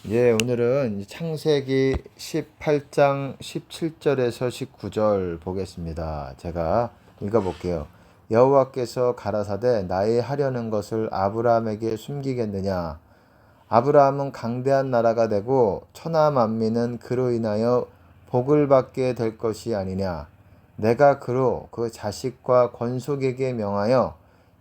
예, 오늘은 창세기 18장 17절에서 19절 보겠습니다. 제가 읽어볼게요. 여호와께서 가라사대 나의 하려는 것을 아브라함에게 숨기겠느냐? 아브라함은 강대한 나라가 되고 천하 만민은 그로 인하여 복을 받게 될 것이 아니냐? 내가 그로 그 자식과 권속에게 명하여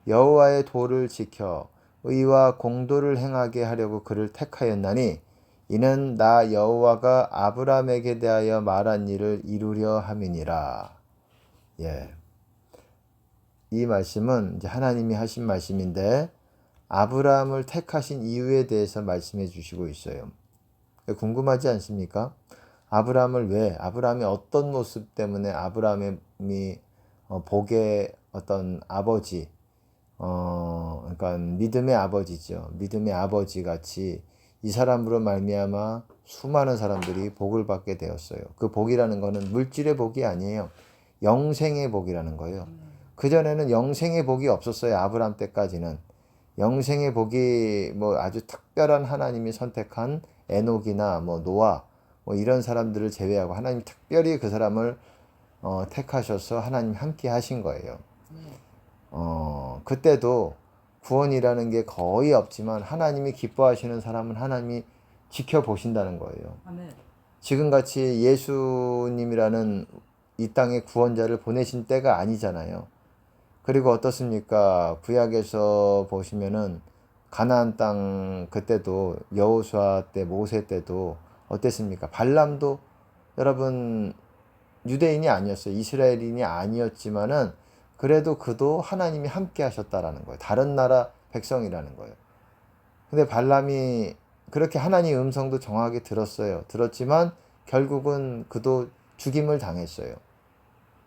여호와의 도를 지켜 의와 공도를 행하게 하려고 그를 택하였나니 이는 나 여호와가 아브라함에게 대하여 말한 일을 이루려 함이니라. 예. 이 말씀은 이제 하나님이 하신 말씀인데 아브라함을 택하신 이유에 대해서 말씀해 주시고 있어요. 궁금하지 않습니까? 아브라함이 어떤 모습 때문에 아브라함이 복의 어떤 아버지, 그러니까 믿음의 아버지죠. 믿음의 아버지 같이 이 사람으로 말미암아 수많은 사람들이 복을 받게 되었어요. 그 복이라는 거는 물질의 복이 아니에요. 영생의 복이라는 거예요. 그전에는 영생의 복이 없었어요. 아브라함 때까지는. 영생의 복이 뭐 아주 특별한 하나님이 선택한 에녹이나 뭐 노아 뭐 이런 사람들을 제외하고 하나님 특별히 그 사람을 택하셔서 하나님 함께 하신 거예요. 그때도 구원이라는 게 거의 없지만 하나님이 기뻐하시는 사람은 하나님이 지켜보신다는 거예요. 아멘. 지금같이 예수님이라는 이 땅에 구원자를 보내신 때가 아니잖아요. 그리고 어떻습니까? 구약에서 보시면은 가나안 땅 그때도 여호수아 때 모세 때도 어땠습니까? 발람도 여러분 유대인이 아니었어요. 이스라엘인이 아니었지만은 그래도 그도 하나님이 함께 하셨다라는 거예요. 다른 나라 백성이라는 거예요. 근데 발람이 그렇게 하나님의 음성도 정확하게 들었어요. 들었지만 결국은 그도 죽임을 당했어요.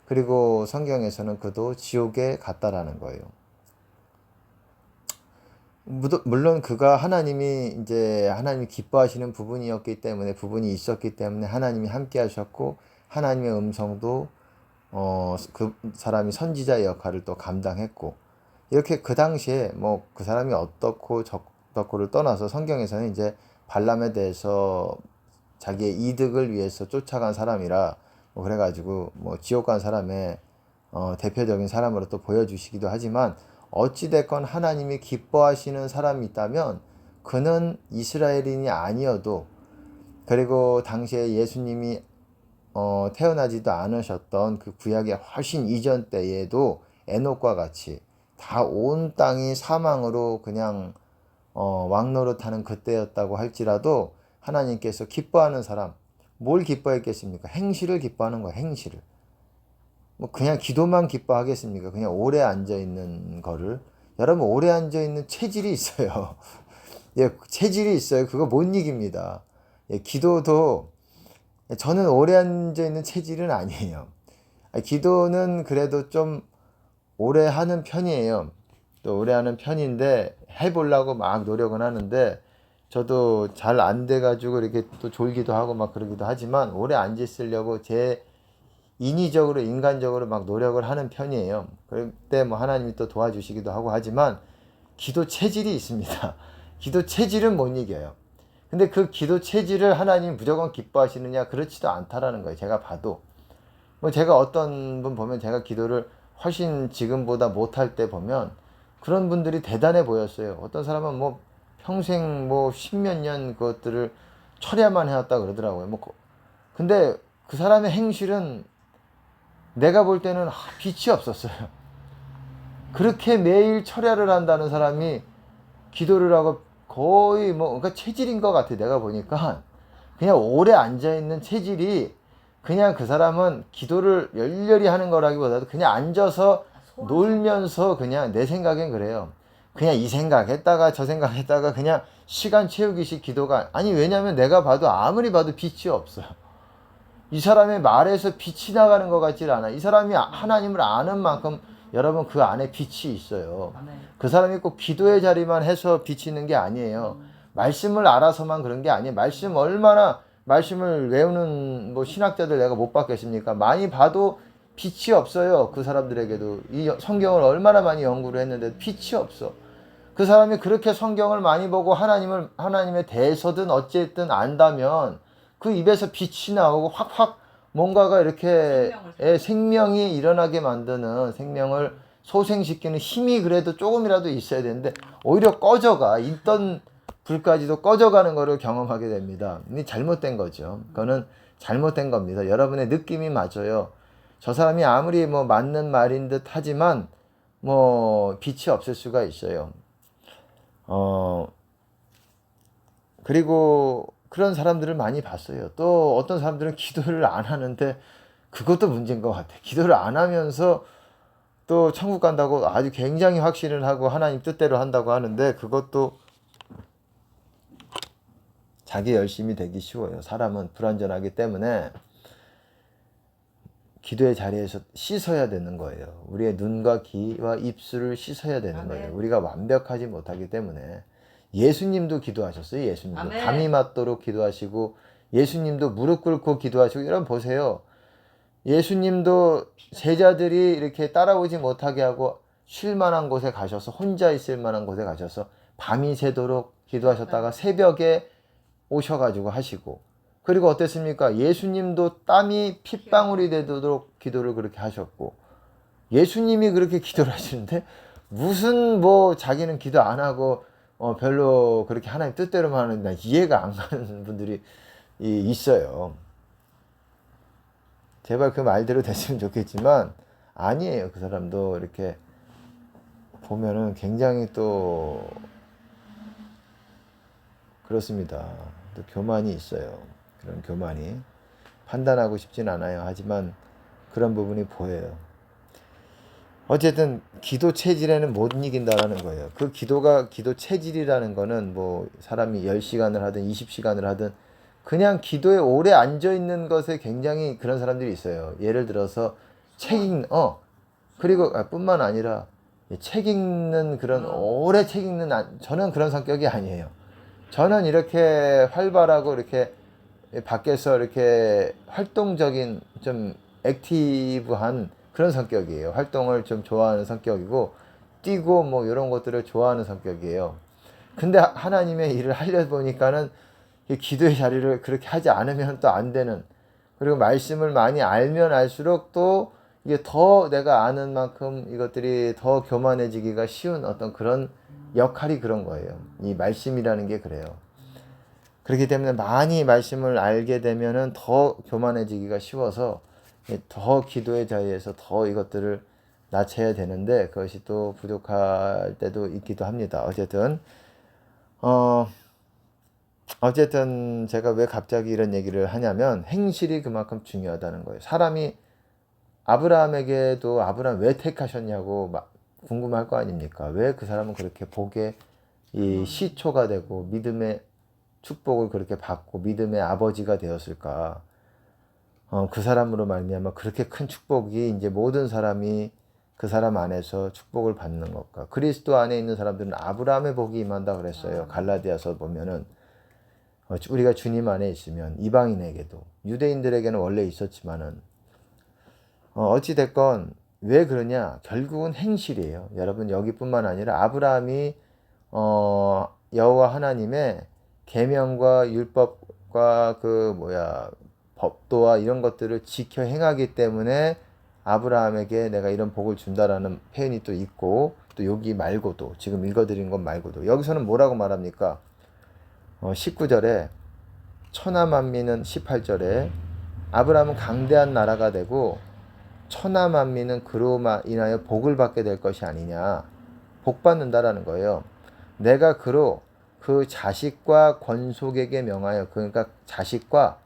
그리고 성경에서는 그도 지옥에 갔다라는 거예요. 물론 그가 하나님이 기뻐하시는 부분이 있었기 때문에 하나님이 함께 하셨고 하나님의 음성도 그 사람이 선지자의 역할을 또 감당했고 이렇게 그 당시에 뭐 그 사람이 어떻고 저떻고를 떠나서 성경에서는 이제 발람에 대해서 자기의 이득을 위해서 쫓아간 사람이라 뭐 그래가지고 뭐 지옥 간 사람의 대표적인 사람으로 또 보여주시기도 하지만 어찌됐건 하나님이 기뻐하시는 사람이 있다면 그는 이스라엘인이 아니어도 그리고 당시에 예수님이 태어나지도 않으셨던 그 구약의 훨씬 이전 때에도 에녹과 같이 다 온 땅이 사망으로 그냥 왕노릇하는 그때였다고 할지라도 하나님께서 기뻐하는 사람, 뭘 기뻐했겠습니까? 행실을 기뻐하는 거예요. 행실을. 뭐 그냥 기도만 기뻐하겠습니까? 그냥 오래 앉아 있는 거를. 여러분 오래 앉아 있는 체질이 있어요. 예, 체질이 있어요. 그거 못 이깁니다. 예, 기도도 저는 오래 앉아 있는 체질은 아니에요. 기도는 그래도 좀 오래 하는 편이에요. 또 오래 하는 편인데 해보려고 막 노력은 하는데 저도 잘 안 돼가지고 이렇게 또 졸기도 하고 막 그러기도 하지만 오래 앉아 있으려고 제 인위적으로 인간적으로 막 노력을 하는 편이에요. 그때 뭐 하나님이 또 도와주시기도 하고 하지만 기도 체질이 있습니다. 기도 체질은 못 이겨요. 근데 그 기도 체질을 하나님 무조건 기뻐하시느냐 그렇지도 않다라는 거예요. 제가 봐도 뭐 제가 어떤 분 보면 제가 기도를 훨씬 지금보다 못할 때 보면 그런 분들이 대단해 보였어요. 어떤 사람은 뭐 평생 뭐 십몇 년 그것들을 철야만 해왔다 그러더라고요. 뭐 근데 그 사람의 행실은 내가 볼 때는 빛이 없었어요. 그렇게 매일 철야를 한다는 사람이 기도를 하고 거의 뭐 그러니까 체질인 것 같아. 내가 보니까 그냥 오래 앉아 있는 체질이 그냥 그 사람은 기도를 열렬히 하는 거라기보다도 그냥 앉아서 놀면서 그냥 내 생각엔 그래요. 그냥 이 생각했다가 저 생각했다가 그냥 시간 채우기식 기도가 아니 왜냐면 내가 봐도 아무리 봐도 빛이 없어요. 이 사람의 말에서 빛이 나가는 것 같질 않아. 이 사람이 하나님을 아는 만큼 여러분 그 안에 빛이 있어요. 그 사람이 꼭 기도의 자리만 해서 빛이 있는 게 아니에요. 말씀을 알아서만 그런 게 아니에요. 말씀을 외우는 뭐 신학자들 내가 못 봤겠습니까? 많이 봐도 빛이 없어요. 그 사람들에게도 이 성경을 얼마나 많이 연구를 했는데 빛이 없어. 그 사람이 그렇게 성경을 많이 보고 하나님에 대해서든 어쨌든 안다면 그 입에서 빛이 나오고 확확 뭔가가 이렇게 생명이 일어나게 만드는, 생명을 소생시키는 힘이 그래도 조금이라도 있어야 되는데 오히려 꺼져가, 있던 불까지도 꺼져가는 거를 경험하게 됩니다. 이게 잘못된 거죠. 그거는 잘못된 겁니다. 여러분의 느낌이 맞아요. 저 사람이 아무리 뭐 맞는 말인 듯 하지만 뭐 빛이 없을 수가 있어요. 그리고 그런 사람들을 많이 봤어요. 또 어떤 사람들은 기도를 안 하는데 그것도 문제인 것 같아. 기도를 안 하면서 또 천국 간다고 아주 굉장히 확신을 하고 하나님 뜻대로 한다고 하는데 그것도 자기 열심히 되기 쉬워요. 사람은 불완전하기 때문에 기도의 자리에서 씻어야 되는 거예요. 우리의 눈과 귀와 입술을 씻어야 되는 거예요. 우리가 완벽하지 못하기 때문에. 예수님도 기도하셨어요. 예수님도 담이 맞도록 기도하시고, 예수님도 무릎 꿇고 기도하시고. 여러분 보세요. 예수님도 제자들이 이렇게 따라오지 못하게 하고 쉴 만한 곳에 가셔서, 혼자 있을 만한 곳에 가셔서 밤이 새도록 기도하셨다가 새벽에 오셔가지고 하시고, 그리고 어땠습니까? 예수님도 땀이 핏방울이 되도록 기도를 그렇게 하셨고, 예수님이 그렇게 기도를 하시는데 무슨 뭐 자기는 기도 안 하고 별로 그렇게 하나님 뜻대로만 하는, 나 이해가 안 가는 분들이 있어요. 제발 그 말대로 됐으면 좋겠지만 아니에요. 그 사람도 이렇게 보면은 굉장히 또 그렇습니다. 또 교만이 있어요. 그런 교만이. 판단하고 싶진 않아요. 하지만 그런 부분이 보여요. 어쨌든 기도 체질에는 못 이긴다라는 거예요. 그 기도가, 기도 체질이라는 거는 뭐 사람이 10시간을 하든 20시간을 하든 그냥 기도에 오래 앉아 있는 것에 굉장히 그런 사람들이 있어요. 예를 들어서 그리고 뿐만 아니라 책 읽는 그런 오래 책 읽는, 저는 그런 성격이 아니에요. 저는 이렇게 활발하고 이렇게 밖에서 이렇게 활동적인, 좀 액티브한 그런 성격이에요. 활동을 좀 좋아하는 성격이고, 뛰고 뭐 이런 것들을 좋아하는 성격이에요. 근데 하나님의 일을 하려 보니까는 기도의 자리를 그렇게 하지 않으면 또 안 되는, 그리고 말씀을 많이 알면 알수록 또 이게 더 내가 아는 만큼 이것들이 더 교만해지기가 쉬운 어떤 그런 역할이 그런 거예요. 이 말씀이라는 게 그래요. 그렇기 때문에 많이 말씀을 알게 되면은 더 교만해지기가 쉬워서 더 기도의 자리에서 더 이것들을 낮춰야 되는데 그것이 또 부족할 때도 있기도 합니다. 어쨌든 제가 왜 갑자기 이런 얘기를 하냐면 행실이 그만큼 중요하다는 거예요. 사람이 아브라함에게도 아브라함 왜 택하셨냐고 궁금할 거 아닙니까? 왜 그 사람은 그렇게 복의 이 시초가 되고 믿음의 축복을 그렇게 받고 믿음의 아버지가 되었을까? 그 사람으로 말미암아 그렇게 큰 축복이 이제 모든 사람이 그 사람 안에서 축복을 받는 것과, 그리스도 안에 있는 사람들은 아브라함의 복이 임한다 그랬어요. 갈라디아서 보면은 우리가 주님 안에 있으면 이방인에게도, 유대인들에게는 원래 있었지만은 어찌 됐건 왜 그러냐? 결국은 행실이에요. 여러분, 여기뿐만 아니라 아브라함이 여호와 하나님의 계명과 율법과 법도와 이런 것들을 지켜 행하기 때문에 아브라함에게 내가 이런 복을 준다라는 표현이 또 있고, 또 여기 말고도, 지금 읽어드린 것 말고도 여기서는 뭐라고 말합니까? 19절에 천하만민은, 18절에 아브라함은 강대한 나라가 되고 천하만민은 그로 인하여 복을 받게 될 것이 아니냐, 복 받는다라는 거예요. 내가 그로 그 자식과 권속에게 명하여, 그러니까 자식과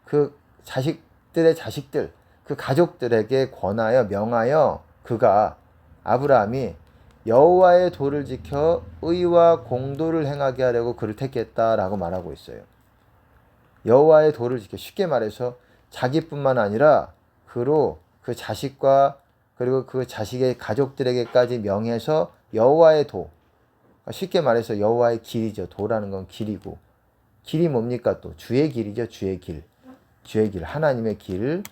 그 자식들의 자식들, 그 가족들에게 권하여 명하여, 그가 아브라함이 여호와의 도를 지켜 의와 공도를 행하게 하려고 그를 택했다라고 말하고 있어요. 여호와의 도를 지켜, 쉽게 말해서 자기뿐만 아니라 그로 그 자식과 그리고 그 자식의 가족들에게까지 명해서 여호와의 도, 쉽게 말해서 여호와의 길이죠. 도라는 건 길이고, 길이 뭡니까? 또 주의 길이죠. 주의 길, 하나님의 길.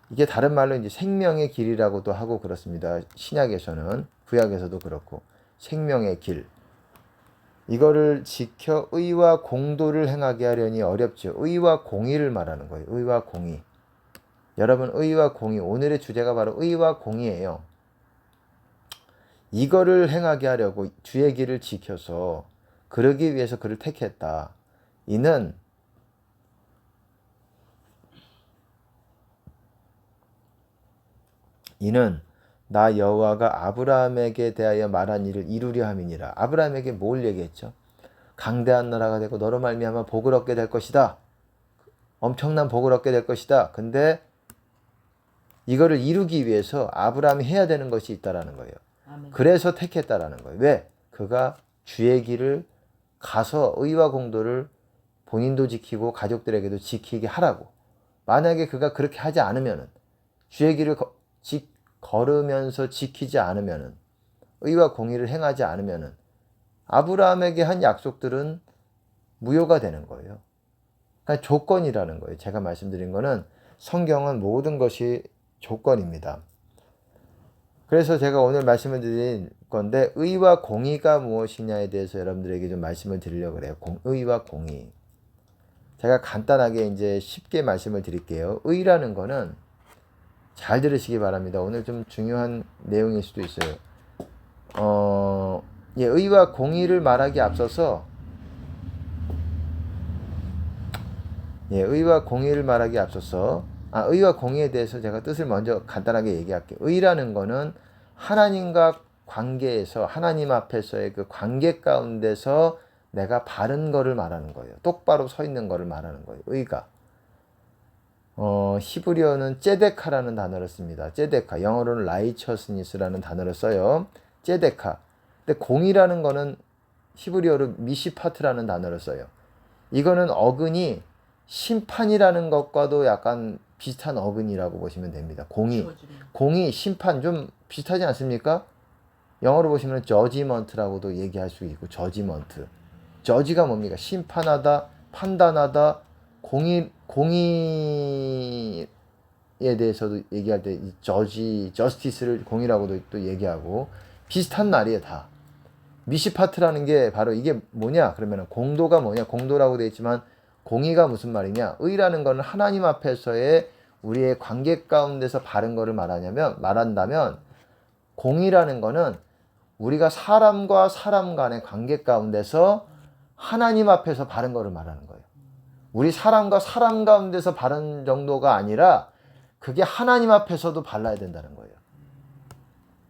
이게 다른 말로 이제 생명의 길이라고도 하고 그렇습니다. 신약에서는, 구약에서도 그렇고, 생명의 길. 이거를 지켜 의와 공도를 행하게 하려니 어렵죠. 의와 공의를 말하는 거예요. 의와 공의. 여러분, 의와 공의. 오늘의 주제가 바로 의와 공의예요. 이거를 행하게 하려고 주의 길을 지켜서 그러기 위해서 그를 택했다. 이는 나 여호와가 아브라함에게 대하여 말한 일을 이루려 함이니라. 아브라함에게 뭘 얘기했죠? 강대한 나라가 되고 너로 말미암아 복을 얻게 될 것이다. 엄청난 복을 얻게 될 것이다. 근데 이거를 이루기 위해서 아브라함이 해야 되는 것이 있다라는 거예요. 아멘. 그래서 택했다라는 거예요. 왜? 그가 주의 길을 가서 의와 공도를 본인도 지키고 가족들에게도 지키게 하라고. 만약에 그가 그렇게 하지 않으면은 주의 길을 걸으면서 지키지 않으면은 의와 공의를 행하지 않으면은 아브라함에게 한 약속들은 무효가 되는 거예요. 그러니까 조건이라는 거예요. 제가 말씀드린 거는 성경은 모든 것이 조건입니다. 그래서 제가 오늘 말씀을 드린 건데 의와 공의가 무엇이냐에 대해서 여러분들에게 좀 말씀을 드리려고 그래요. 의와 공의. 제가 간단하게 이제 쉽게 말씀을 드릴게요. 의라는 거는 잘 들으시기 바랍니다. 오늘 좀 중요한 내용일 수도 있어요. 의와 공의를 말하기 앞서서 의와 공의를 말하기 앞서서 의와 공의에 대해서 제가 뜻을 먼저 간단하게 얘기할게요. 의라는 거는 하나님과 관계에서 하나님 앞에서의 그 관계 가운데서 내가 바른 거를 말하는 거예요. 똑바로 서 있는 거를 말하는 거예요. 의가. 히브리어는 ጼ데카라는 단어를 씁니다. ጼ데카. 영어로는 righteousness라는 단어를 써요. ጼ데카. 근데 공의라는 거는 히브리어로 미시파트라는 단어를 써요. 이거는 어근이 심판이라는 것과도 약간 비슷한 어근이라고 보시면 됩니다. 공의, 심판 좀 비슷하지 않습니까? 영어로 보시면 judgment라고도 얘기할 수 있고 judgment. judge가 뭡니까? 심판하다, 판단하다, 공의에 대해서도 얘기할 때 justice를 공의라고도 또 얘기하고 비슷한 말이에요, 다. 미시파트라는 게 바로 이게 뭐냐? 그러면 공도가 뭐냐? 공도라고 되어 있지만 공의가 무슨 말이냐? 의라는 거는 하나님 앞에서의 우리의 관계 가운데서 바른 거를 말한다면 공의라는 거는 우리가 사람과 사람 간의 관계 가운데서 하나님 앞에서 바른 거를 말하는 거예요. 우리 사람과 사람 가운데서 바른 정도가 아니라 그게 하나님 앞에서도 발라야 된다는 거예요.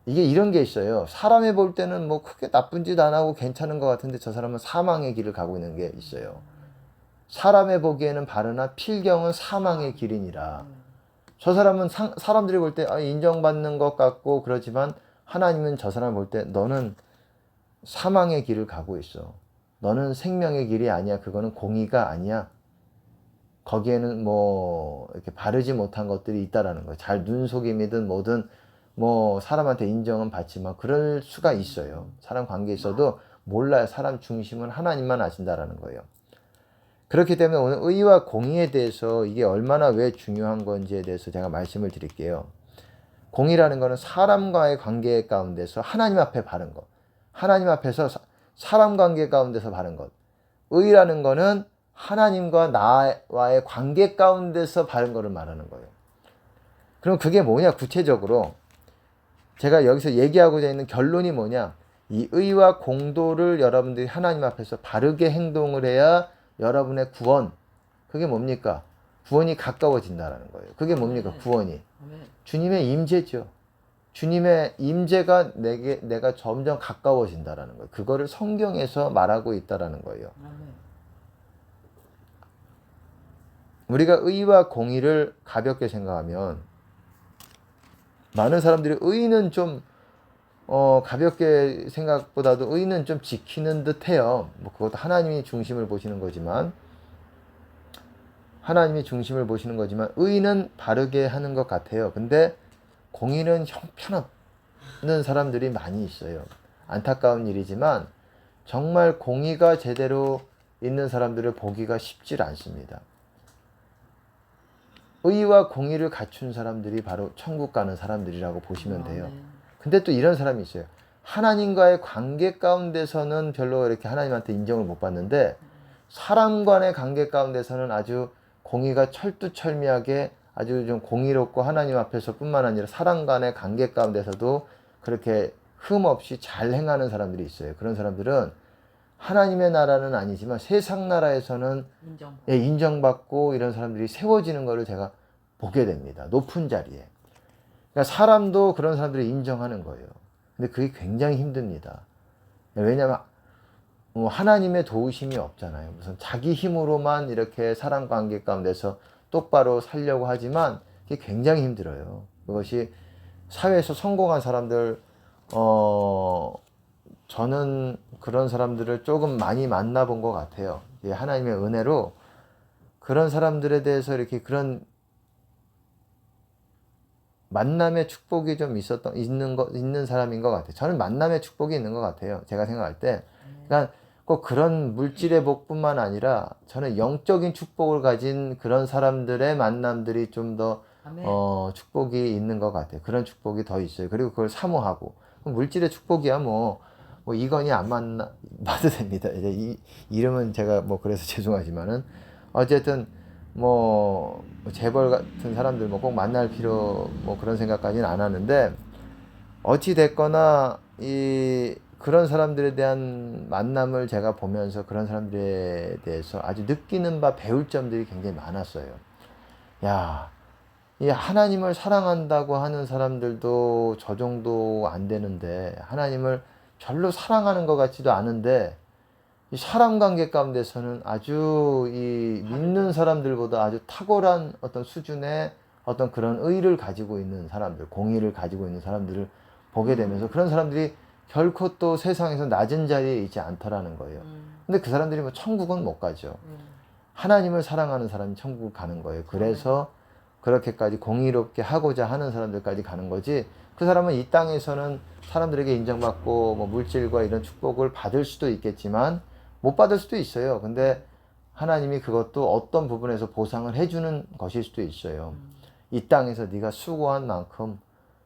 이게 이런 게 있어요. 사람이 볼 때는 뭐 크게 나쁜 짓 안 하고 괜찮은 것 같은데 저 사람은 사망의 길을 가고 있는 게 있어요. 사람의 보기에는 바르나 필경은 사망의 길이니라. 저 사람은 사람들이 볼 때 인정받는 것 같고 그러지만 하나님은 저 사람을 볼 때 너는 사망의 길을 가고 있어. 너는 생명의 길이 아니야. 그거는 공의가 아니야. 거기에는 뭐 이렇게 바르지 못한 것들이 있다라는 거예요. 잘 눈속임이든 뭐든 뭐 사람한테 인정은 받지만 그럴 수가 있어요. 사람 관계에 있어도 몰라요. 사람 중심은 하나님만 아신다라는 거예요. 그렇기 때문에 오늘 의와 공의에 대해서 이게 얼마나 왜 중요한 건지에 대해서 제가 말씀을 드릴게요. 공의라는 거는 사람과의 관계 가운데서 하나님 앞에 바른 것. 하나님 앞에서 사람 관계 가운데서 바른 것. 의라는 거는 하나님과 나와의 관계 가운데서 바른 거를 말하는 거예요. 그럼 그게 뭐냐? 구체적으로 제가 여기서 얘기하고자 있는 결론이 뭐냐? 이 의와 공도를 여러분들이 하나님 앞에서 바르게 행동을 해야 여러분의 구원, 그게 뭡니까? 구원이 가까워진다는 거예요. 그게 뭡니까? 구원이. 주님의 임재죠. 주님의 임재가 내가 점점 가까워진다라는 거예요. 그거를 성경에서 말하고 있다라는 거예요. 우리가 의와 공의를 가볍게 생각하면 많은 사람들이 의는 좀 가볍게 생각보다도 의는 좀 지키는 듯 해요. 뭐 그것도 하나님이 중심을 보시는 거지만 의는 바르게 하는 것 같아요. 근데 공의는 형편없는 사람들이 많이 있어요. 안타까운 일이지만 정말 공의가 제대로 있는 사람들을 보기가 쉽지 않습니다. 의와 공의를 갖춘 사람들이 바로 천국 가는 사람들이라고 보시면 돼요. 근데 또 이런 사람이 있어요. 하나님과의 관계 가운데서는 별로 이렇게 하나님한테 인정을 못 받는데 사람 간의 관계 가운데서는 아주 공의가 철두철미하게 아주 좀 공의롭고 하나님 앞에서 뿐만 아니라 사람 간의 관계 가운데서도 그렇게 흠 없이 잘 행하는 사람들이 있어요. 그런 사람들은 하나님의 나라는 아니지만 세상 나라에서는 인정받고 이런 사람들이 세워지는 것을 제가 보게 됩니다. 높은 자리에. 그러니까 사람도 그런 사람들을 인정하는 거예요. 근데 그게 굉장히 힘듭니다. 왜냐하면 하나님의 도우심이 없잖아요. 무슨 자기 힘으로만 이렇게 사람 관계 가운데서 똑바로 살려고 하지만 그게 굉장히 힘들어요. 그것이 사회에서 성공한 사람들, 저는 그런 사람들을 조금 많이 만나본 것 같아요. 하나님의 은혜로 그런 사람들에 대해서 이렇게 그런 만남의 축복이 좀 있는 사람인 것 같아요. 저는 만남의 축복이 있는 것 같아요. 제가 생각할 때. 그러니까 꼭 그런 물질의 복뿐만 아니라 저는 영적인 축복을 가진 그런 사람들의 만남들이 좀 더 축복이 있는 것 같아요. 그런 축복이 더 있어요. 그리고 그걸 사모하고. 물질의 축복이야 뭐 이건이 안 봐도 됩니다. 이제 이름은 제가 뭐 그래서 죄송하지만은 어쨌든 뭐 재벌 같은 사람들 뭐 꼭 만날 필요 뭐 그런 생각까지는 안 하는데 어찌 됐거나 이 그런 사람들에 대한 만남을 제가 보면서 그런 사람들에 대해서 아주 느끼는 바 배울 점들이 굉장히 많았어요. 야, 이 하나님을 사랑한다고 하는 사람들도 저 정도 안 되는데 하나님을 별로 사랑하는 것 같지도 않은데 이 사람 관계 가운데서는 아주 이 믿는 사람들보다 아주 탁월한 어떤 수준의 어떤 그런 의를 가지고 있는 사람들, 공의를 가지고 있는 사람들을 보게 되면서 그런 사람들이 결코 또 세상에서 낮은 자리에 있지 않더라는 거예요. 근데 그 사람들이 뭐 천국은 못 가죠. 하나님을 사랑하는 사람이 천국을 가는 거예요. 그래서 그렇게까지 공의롭게 하고자 하는 사람들까지 가는 거지. 그 사람은 이 땅에서는 사람들에게 인정받고 뭐 물질과 이런 축복을 받을 수도 있겠지만 못 받을 수도 있어요. 근데 하나님이 그것도 어떤 부분에서 보상을 해주는 것일 수도 있어요. 이 땅에서 네가 수고한 만큼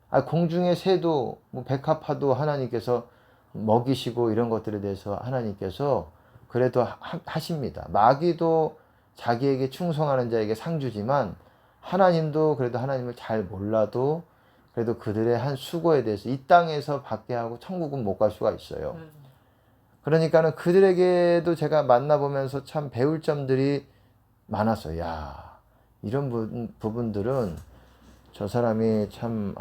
공중의 새도 뭐 백합화도 하나님께서 먹이시고 이런 것들에 대해서 하나님께서 그래도 하십니다. 마귀도 자기에게 충성하는 자에게 상 주지만 하나님도 그래도 하나님을 잘 몰라도 그래도 그들의 한 수고에 대해서 이 땅에서 받게 하고 천국은 못 갈 수가 있어요. 그러니까는 그들에게도 제가 만나보면서 참 배울 점들이 많았어요. 야, 이런 부분들은 저 사람이 참,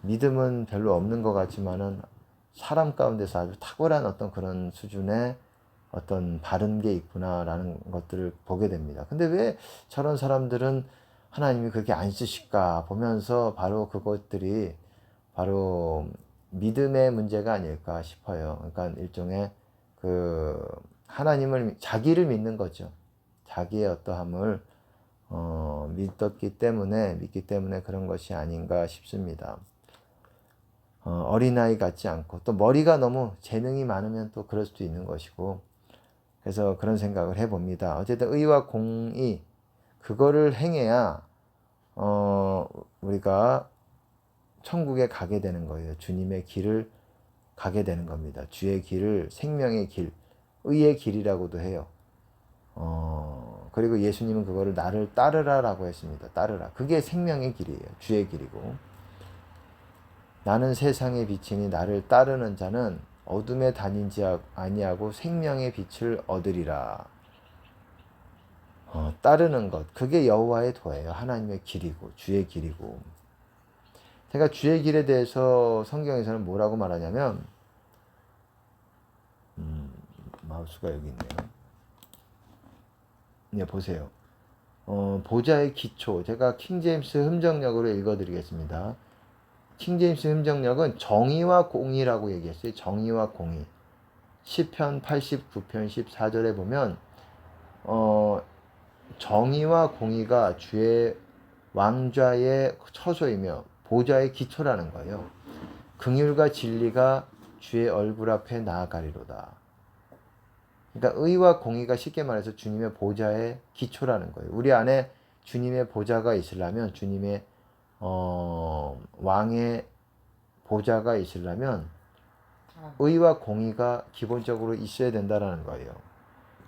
믿음은 별로 없는 것 같지만은 사람 가운데서 아주 탁월한 어떤 그런 수준의 어떤 바른 게 있구나라는 것들을 보게 됩니다. 근데 왜 저런 사람들은 하나님이 그렇게 안 쓰실까 보면서 바로 그것들이 바로 믿음의 문제가 아닐까 싶어요. 그러니까 일종의 그 하나님을 자기를 믿는 거죠. 자기의 어떠함을 믿기 때문에 그런 것이 아닌가 싶습니다. 어린아이 같지 않고 또 머리가 너무 재능이 많으면 또 그럴 수도 있는 것이고 그래서 그런 생각을 해봅니다. 어쨌든 의와 공의 그거를 행해야 우리가 천국에 가게 되는 거예요. 주님의 길을 가게 되는 겁니다. 주의 길을 생명의 길, 의의 길이라고도 해요. 그리고 예수님은 그거를 나를 따르라라고 했습니다. 따르라. 그게 생명의 길이에요. 주의 길이고. 나는 세상의 빛이니 나를 따르는 자는 어둠에 다니지 아니하고 생명의 빛을 얻으리라. 따르는 것. 그게 여호와의 도예요. 하나님의 길이고 주의 길이고. 제가 주의 길에 대해서 성경에서는 뭐라고 말하냐면 마우스가 여기 있네요. 네, 보세요. 보좌의 기초. 제가 킹제임스 흠정역으로 읽어드리겠습니다. 킹제임스 흠정역은 정의와 공의라고 얘기했어요. 정의와 공의. 시편 89편 14절에 보면 정의와 공의가 주의 왕좌의 처소이며 보좌의 기초라는 거예요. 긍휼과 진리가 주의 얼굴 앞에 나아가리로다. 그러니까 의와 공의가 쉽게 말해서 주님의 보좌의 기초라는 거예요. 우리 안에 주님의 보좌가 있으려면 주님의 왕의 보좌가 있으려면 의와 공의가 기본적으로 있어야 된다라는 거예요.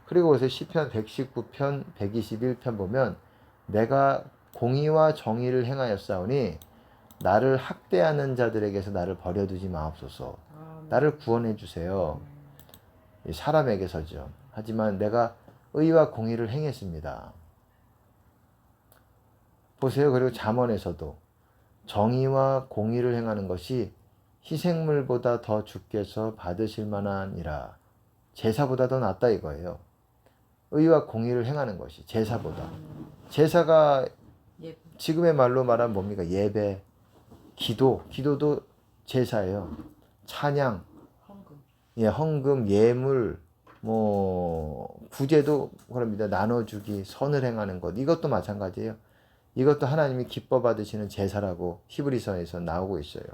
그리고 그래서 시편 119편 121편 보면 내가 공의와 정의를 행하였사오니 나를 학대하는 자들에게서 나를 버려두지 마옵소서. 나를 구원해 주세요. 사람에게서죠. 하지만 내가 의와 공의를 행했습니다. 보세요. 그리고 잠언에서도 정의와 공의를 행하는 것이 희생물보다 더 주께서 받으실 만하니라. 제사보다 더 낫다 이거예요. 의와 공의를 행하는 것이 제사보다. 제사가 지금의 말로 말하면 뭡니까? 예배, 기도도 제사예요. 찬양, 헌금, 예물, 구제도 그럽니다. 나눠주기, 선을 행하는 것. 이것도 마찬가지예요. 이것도 하나님이 기뻐 받으시는 제사라고 히브리서에서 나오고 있어요.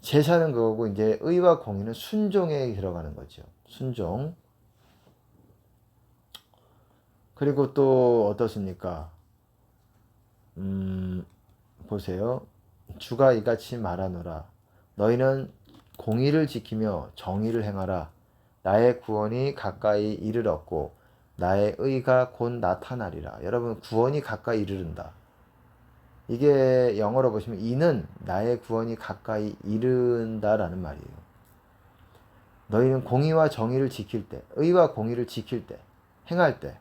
제사는 그거고 이제 의와 공의는 순종에 들어가는 거죠. 순종. 그리고 또 어떻습니까? 보세요. 주가 이같이 말하노라. 너희는 공의를 지키며 정의를 행하라. 나의 구원이 가까이 이르렀고 나의 의가 곧 나타나리라. 여러분, 구원이 가까이 이르른다. 이게 영어로 보시면 이는 나의 구원이 가까이 이른다라는 말이에요. 너희는 공의와 정의를 지킬 때, 의와 공의를 지킬 때, 행할 때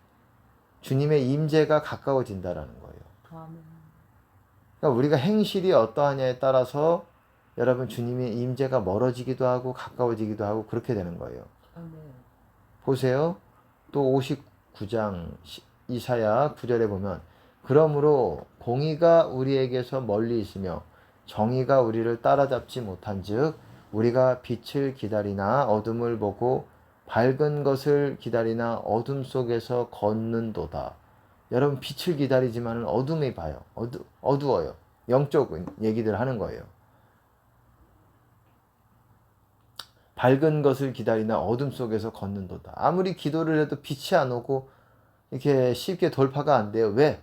주님의 임재가 가까워진다라는 거예요. 그러니까 우리가 행실이 어떠하냐에 따라서 여러분 주님의 임재가 멀어지기도 하고 가까워지기도 하고 그렇게 되는 거예요. 보세요. 또 59장 이사야 9절에 보면 그러므로 공의가 우리에게서 멀리 있으며 정의가 우리를 따라잡지 못한즉 우리가 빛을 기다리나 어둠을 보고 밝은 것을 기다리나 어둠 속에서 걷는도다. 여러분, 빛을 기다리지만 어둠에 봐요. 어두워요. 영적인 얘기들 하는 거예요. 밝은 것을 기다리나 어둠 속에서 걷는도다. 아무리 기도를 해도 빛이 안 오고 이렇게 쉽게 돌파가 안 돼요. 왜?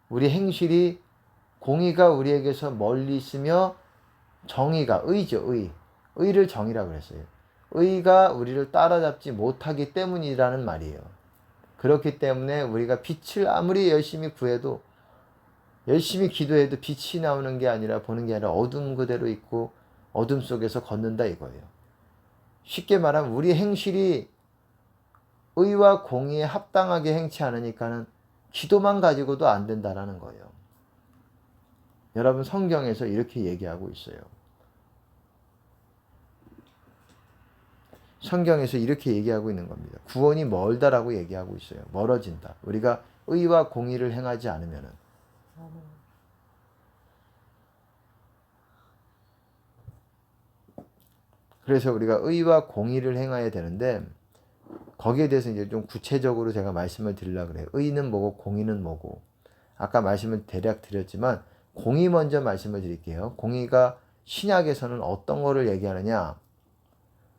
우리 행실이 공의가 우리에게서 멀리 있으며 정의가 의죠. 의를 정의라고 그랬어요. 의가 우리를 따라잡지 못하기 때문이라는 말이에요. 그렇기 때문에 우리가 빛을 아무리 열심히 구해도 열심히 기도해도 빛이 나오는 게 아니라 보는 게 아니라 어둠 그대로 있고 어둠 속에서 걷는다 이거예요. 쉽게 말하면 우리 행실이 의와 공의에 합당하게 행치 않으니까는 기도만 가지고도 안 된다라는 거예요. 여러분, 성경에서 이렇게 얘기하고 있어요. 성경에서 이렇게 얘기하고 있는 겁니다. 구원이 멀다라고 얘기하고 있어요. 멀어진다. 우리가 의와 공의를 행하지 않으면은. 그래서 우리가 의와 공의를 행해야 되는데 거기에 대해서 이제 좀 구체적으로 제가 말씀을 드리려고 그래요. 의는 뭐고 공의는 뭐고. 아까 말씀을 대략 드렸지만 공의 먼저 말씀을 드릴게요. 공의가 신약에서는 어떤 거를 얘기하느냐.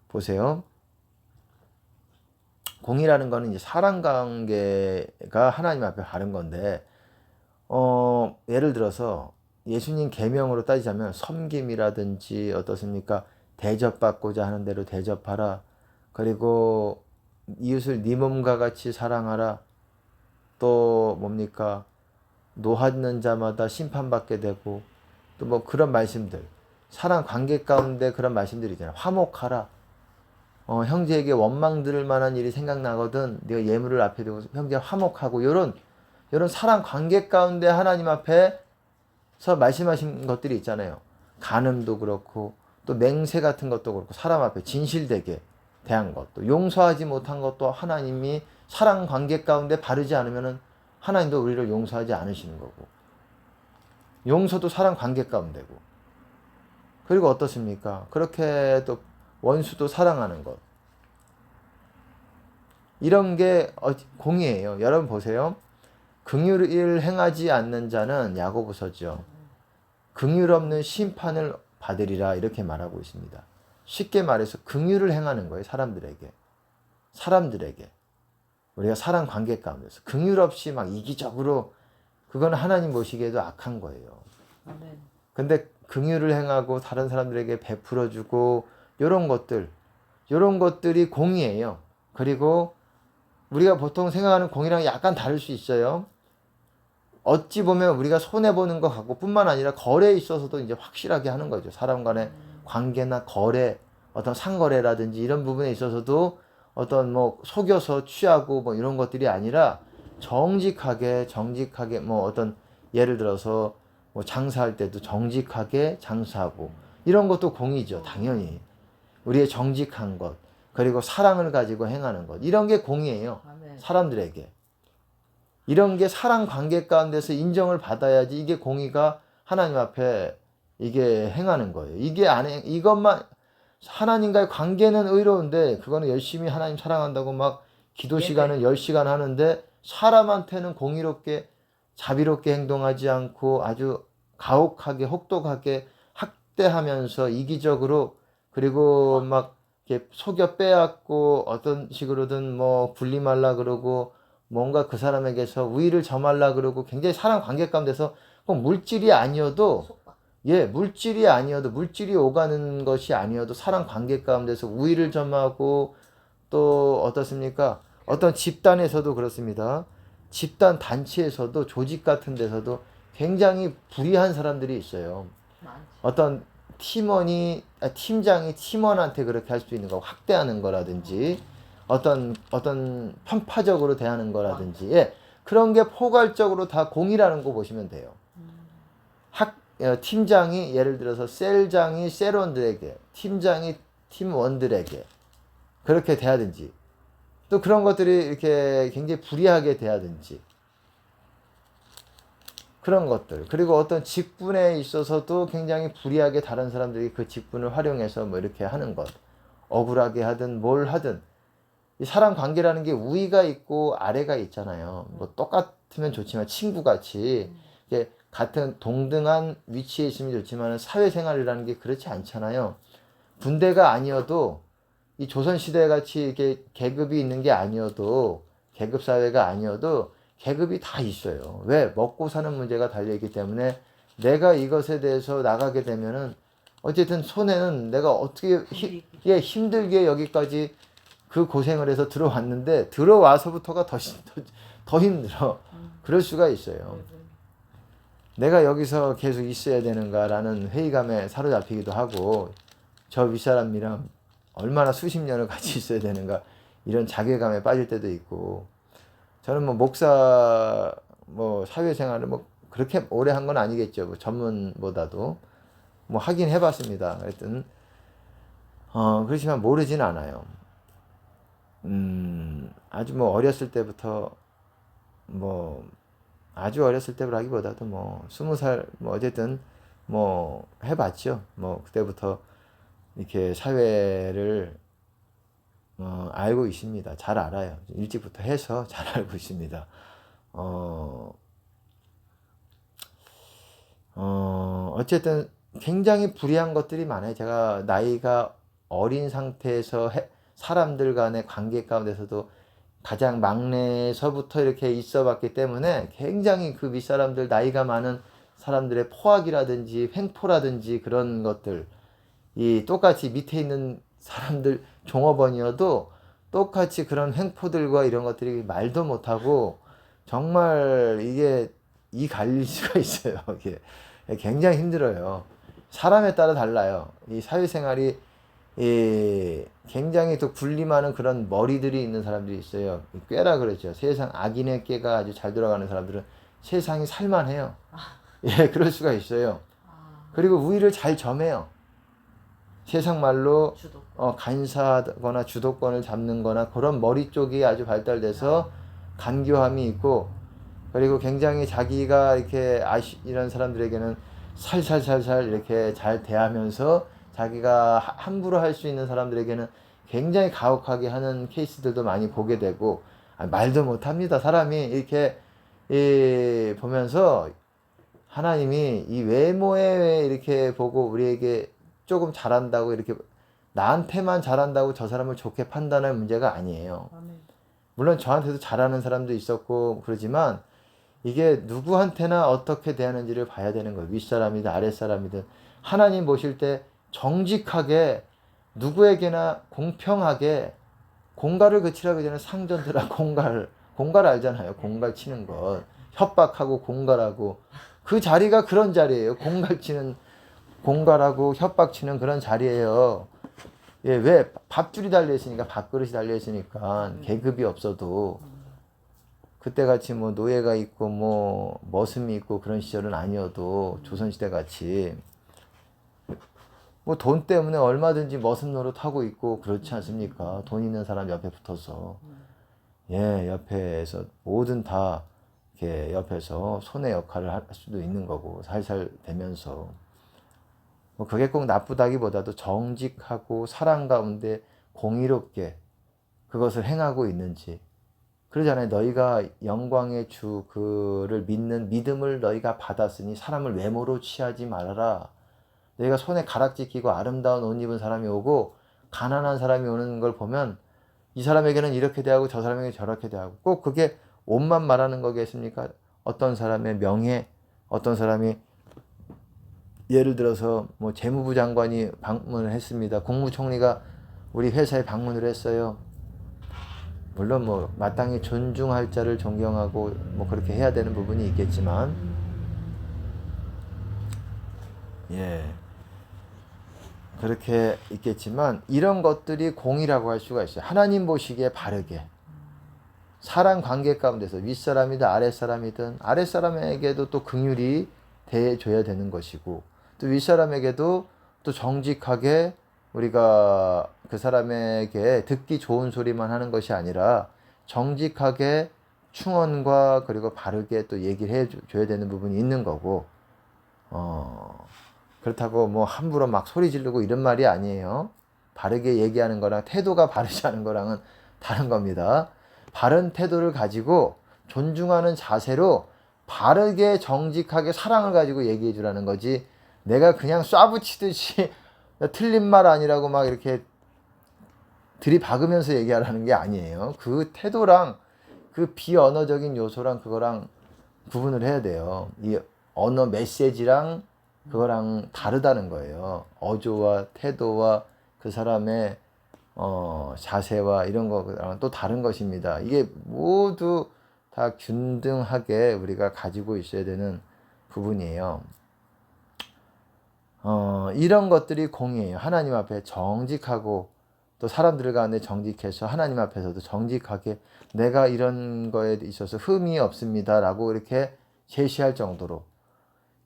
보세요. 공의라는 거는 이제 사람 관계가 하나님 앞에 바른 건데, 예를 들어서 예수님 계명으로 따지자면 섬김이라든지 어떻습니까? 대접받고자 하는 대로 대접하라. 그리고 이웃을 네 몸과 같이 사랑하라. 또 뭡니까? 노하는 자마다 심판받게 되고 또 뭐 그런 말씀들. 사람 관계 가운데 그런 말씀들이 있잖아요. 화목하라. 형제에게 원망 들을 만한 일이 생각나거든 네가 예물을 앞에 두고 형제 화목하고 요런 사람 관계 가운데 하나님 앞에서 말씀하신 것들이 있잖아요. 간음도 그렇고 또 맹세 같은 것도 그렇고 사람 앞에 진실되게 대한 것도 용서하지 못한 것도 하나님이 사람 관계 가운데 바르지 않으면은 하나님도 우리를 용서하지 않으시는 거고 용서도 사람 관계 가운데고 그리고 어떻습니까? 그렇게 또 원수도 사랑하는 것. 이런 게 공의예요. 여러분 보세요. 긍휼을 행하지 않는 자는 야고보서죠. 긍휼 없는 심판을 받으리라 이렇게 말하고 있습니다. 쉽게 말해서 긍휼을 행하는 거예요. 사람들에게. 우리가 사람 관계 가운데서 긍휼 없이 막 이기적으로 그건 하나님 보시기에도 악한 거예요. 근데 긍휼을 행하고 다른 사람들에게 베풀어주고 이런 것들이 공이에요. 그리고 우리가 보통 생각하는 공이랑 약간 다를 수 있어요. 어찌 보면 우리가 손해보는 것 같고 뿐만 아니라 거래에 있어서도 이제 확실하게 하는 거죠. 사람 간의 관계나 거래, 어떤 상거래라든지 이런 부분에 있어서도 어떤 뭐 속여서 취하고 뭐 이런 것들이 아니라 정직하게 뭐 어떤 예를 들어서 뭐 장사할 때도 정직하게 장사하고 이런 것도 공이죠. 당연히. 우리의 정직한 것, 그리고 사랑을 가지고 행하는 것. 이런 게 공이에요. 사람들에게. 이런 게 사랑 관계 가운데서 인정을 받아야지 이게 공의가 하나님 앞에 이게 행하는 거예요. 이것만 하나님과의 관계는 의로운데 그거는 열심히 하나님 사랑한다고 막 기도 시간은 10시간 하는데 사람한테는 공의롭게 자비롭게 행동하지 않고 아주 가혹하게 혹독하게 학대하면서 이기적으로 그리고 막 이렇게 속여 빼앗고 어떤 식으로든 뭐 분리말라 그러고 뭔가 그 사람에게서 우위를 점하려 그러고 굉장히 사람 관계 가운데서 꼭 물질이 아니어도 물질이 오가는 것이 아니어도 사람 관계 가운데서 우위를 점하고 또 어떻습니까? 어떤 집단에서도 그렇습니다. 집단 단체에서도 조직 같은 데서도 굉장히 불의한 사람들이 있어요. 어떤 팀장이 팀원한테 그렇게 할 수 있는 거 확대하는 거라든지 어떤 편파적으로 대하는 거라든지 그런 게 포괄적으로 다 공이라는 거 보시면 돼요. 팀장이 예를 들어서 셀장이 셀원들에게 팀장이 팀원들에게 그렇게 대하든지 또 그런 것들이 이렇게 굉장히 불이하게 대하든지 그런 것들 그리고 어떤 직분에 있어서도 굉장히 불이하게 다른 사람들이 그 직분을 활용해서 뭐 이렇게 하는 것 억울하게 하든 뭘 하든 이 사람 관계라는 게 우위가 있고 아래가 있잖아요. 뭐 똑같으면 좋지만 친구같이 같은 동등한 위치에 있으면 좋지만 사회생활이라는 게 그렇지 않잖아요. 군대가 아니어도 이 조선시대 같이 이렇게 계급이 있는 게 아니어도 계급사회가 아니어도 계급이 다 있어요. 왜? 먹고 사는 문제가 달려있기 때문에 내가 이것에 대해서 나가게 되면은 어쨌든 손해는 내가 어떻게 힘들게 여기까지 그 고생을 해서 들어왔는데 들어와서부터가 더 힘들어. 그럴 수가 있어요. 내가 여기서 계속 있어야 되는가라는 회의감에 사로잡히기도 하고 저 윗사람이랑 얼마나 수십 년을 같이 있어야 되는가 이런 자괴감에 빠질 때도 있고 저는 뭐 목사 뭐 사회생활을 뭐 그렇게 오래 한 건 아니겠죠. 뭐 전문보다도 뭐 하긴 해봤습니다. 하여튼 그렇지만 모르진 않아요. 아주 뭐 어렸을 때부터 뭐 아주 어렸을 때라기보다도 뭐 20살 뭐 어쨌든 뭐 해봤죠. 뭐 그때부터 이렇게 사회를 알고 있습니다. 잘 알아요. 일찍부터 해서 잘 알고 있습니다. 어쨌든 굉장히 불이한 것들이 많아요. 제가 나이가 어린 상태에서 사람들 간의 관계 가운데서도 가장 막내서부터 이렇게 있어 봤기 때문에 굉장히 그 윗사람들 나이가 많은 사람들의 포악이라든지 횡포라든지 그런 것들 이 똑같이 밑에 있는 사람들 종업원이어도 똑같이 그런 횡포들과 이런 것들이 말도 못하고 정말 이게 이 갈릴 수가 있어요. 이게 굉장히 힘들어요. 사람에 따라 달라요. 이 사회생활이 굉장히 또 군림하는 그런 머리들이 있는 사람들이 있어요. 꾀라 그러죠. 세상 악인의 꾀가 아주 잘 돌아가는 사람들은 세상이 살만해요. 예, 그럴 수가 있어요. 그리고 우위를 잘 점해요. 세상 말로 간사하거나 주도권을 잡는 거나 그런 머리 쪽이 아주 발달돼서 간교함이 있고 그리고 굉장히 자기가 이렇게 이런 사람들에게는 살살살살 이렇게 잘 대하면서 자기가 함부로 할 수 있는 사람들에게는 굉장히 가혹하게 하는 케이스들도 많이 보게 되고 말도 못합니다. 사람이 이렇게 보면서 하나님이 이 외모에 이렇게 보고 우리에게 조금 잘한다고 이렇게 나한테만 잘한다고 저 사람을 좋게 판단할 문제가 아니에요. 물론 저한테도 잘하는 사람도 있었고 그러지만 이게 누구한테나 어떻게 대하는지를 봐야 되는 거예요. 윗사람이든 아랫사람이든 하나님 보실 때 정직하게 누구에게나 공평하게 공갈을 그치라고 전에 상전들아 공갈 알잖아요. 공갈 치는 것 협박하고 공갈하고 그 자리가 그런 자리예요. 공갈 치는 공갈하고 협박 치는 그런 자리예요. 예, 왜 밥줄이 달려 있으니까 밥그릇이 달려 있으니까 계급이 없어도 그때 같이 뭐 노예가 있고 뭐 머슴이 있고 그런 시절은 아니어도 조선시대 같이 뭐 돈 때문에 얼마든지 머슴 노릇하고 있고 그렇지 않습니까? 돈 있는 사람 옆에 붙어서 예, 옆에서 뭐든 다 이렇게 옆에서 손의 역할을 할 수도 있는 거고 살살 되면서 뭐 그게 꼭 나쁘다기보다도 정직하고 사랑 가운데 공의롭게 그것을 행하고 있는지 그러잖아요. 너희가 영광의 주 그를 믿는 믿음을 너희가 받았으니 사람을 외모로 취하지 말아라. 너희가 손에 가락지 끼고 아름다운 옷 입은 사람이 오고 가난한 사람이 오는 걸 보면 이 사람에게는 이렇게 대하고 저 사람에게 저렇게 대하고 꼭 그게 옷만 말하는 거겠습니까? 어떤 사람의 명예, 어떤 사람이 예를 들어서 뭐 재무부 장관이 방문을 했습니다. 국무총리가 우리 회사에 방문을 했어요. 물론 뭐 마땅히 존중할 자를 존경하고 뭐 그렇게 해야 되는 부분이 있겠지만 예. 그렇게 있겠지만 이런 것들이 공이라고 할 수가 있어요. 하나님 보시기에 바르게 사람 관계 가운데서 윗사람이든 아랫사람이든 아랫사람에게도 또 긍휼히 대해줘야 되는 것이고 또 윗사람에게도 또 정직하게 우리가 그 사람에게 듣기 좋은 소리만 하는 것이 아니라 정직하게 충언과 그리고 바르게 또 얘기를 해줘야 되는 부분이 있는 거고 그렇다고 뭐 함부로 막 소리 지르고 이런 말이 아니에요. 바르게 얘기하는 거랑 태도가 바르지 않은 거랑은 다른 겁니다. 바른 태도를 가지고 존중하는 자세로 바르게 정직하게 사랑을 가지고 얘기해 주라는 거지 내가 그냥 쏴붙이듯이 틀린 말 아니라고 막 이렇게 들이박으면서 얘기하라는 게 아니에요. 그 태도랑 그 비언어적인 요소랑 그거랑 구분을 해야 돼요. 이 언어 메시지랑 그거랑 다르다는 거예요. 어조와 태도와 그 사람의 자세와 이런 거랑 또 다른 것입니다. 이게 모두 다 균등하게 우리가 가지고 있어야 되는 부분이에요. 이런 것들이 공이에요. 하나님 앞에 정직하고 또 사람들 가운데 정직해서 하나님 앞에서도 정직하게 내가 이런 거에 있어서 흠이 없습니다 라고 이렇게 제시할 정도로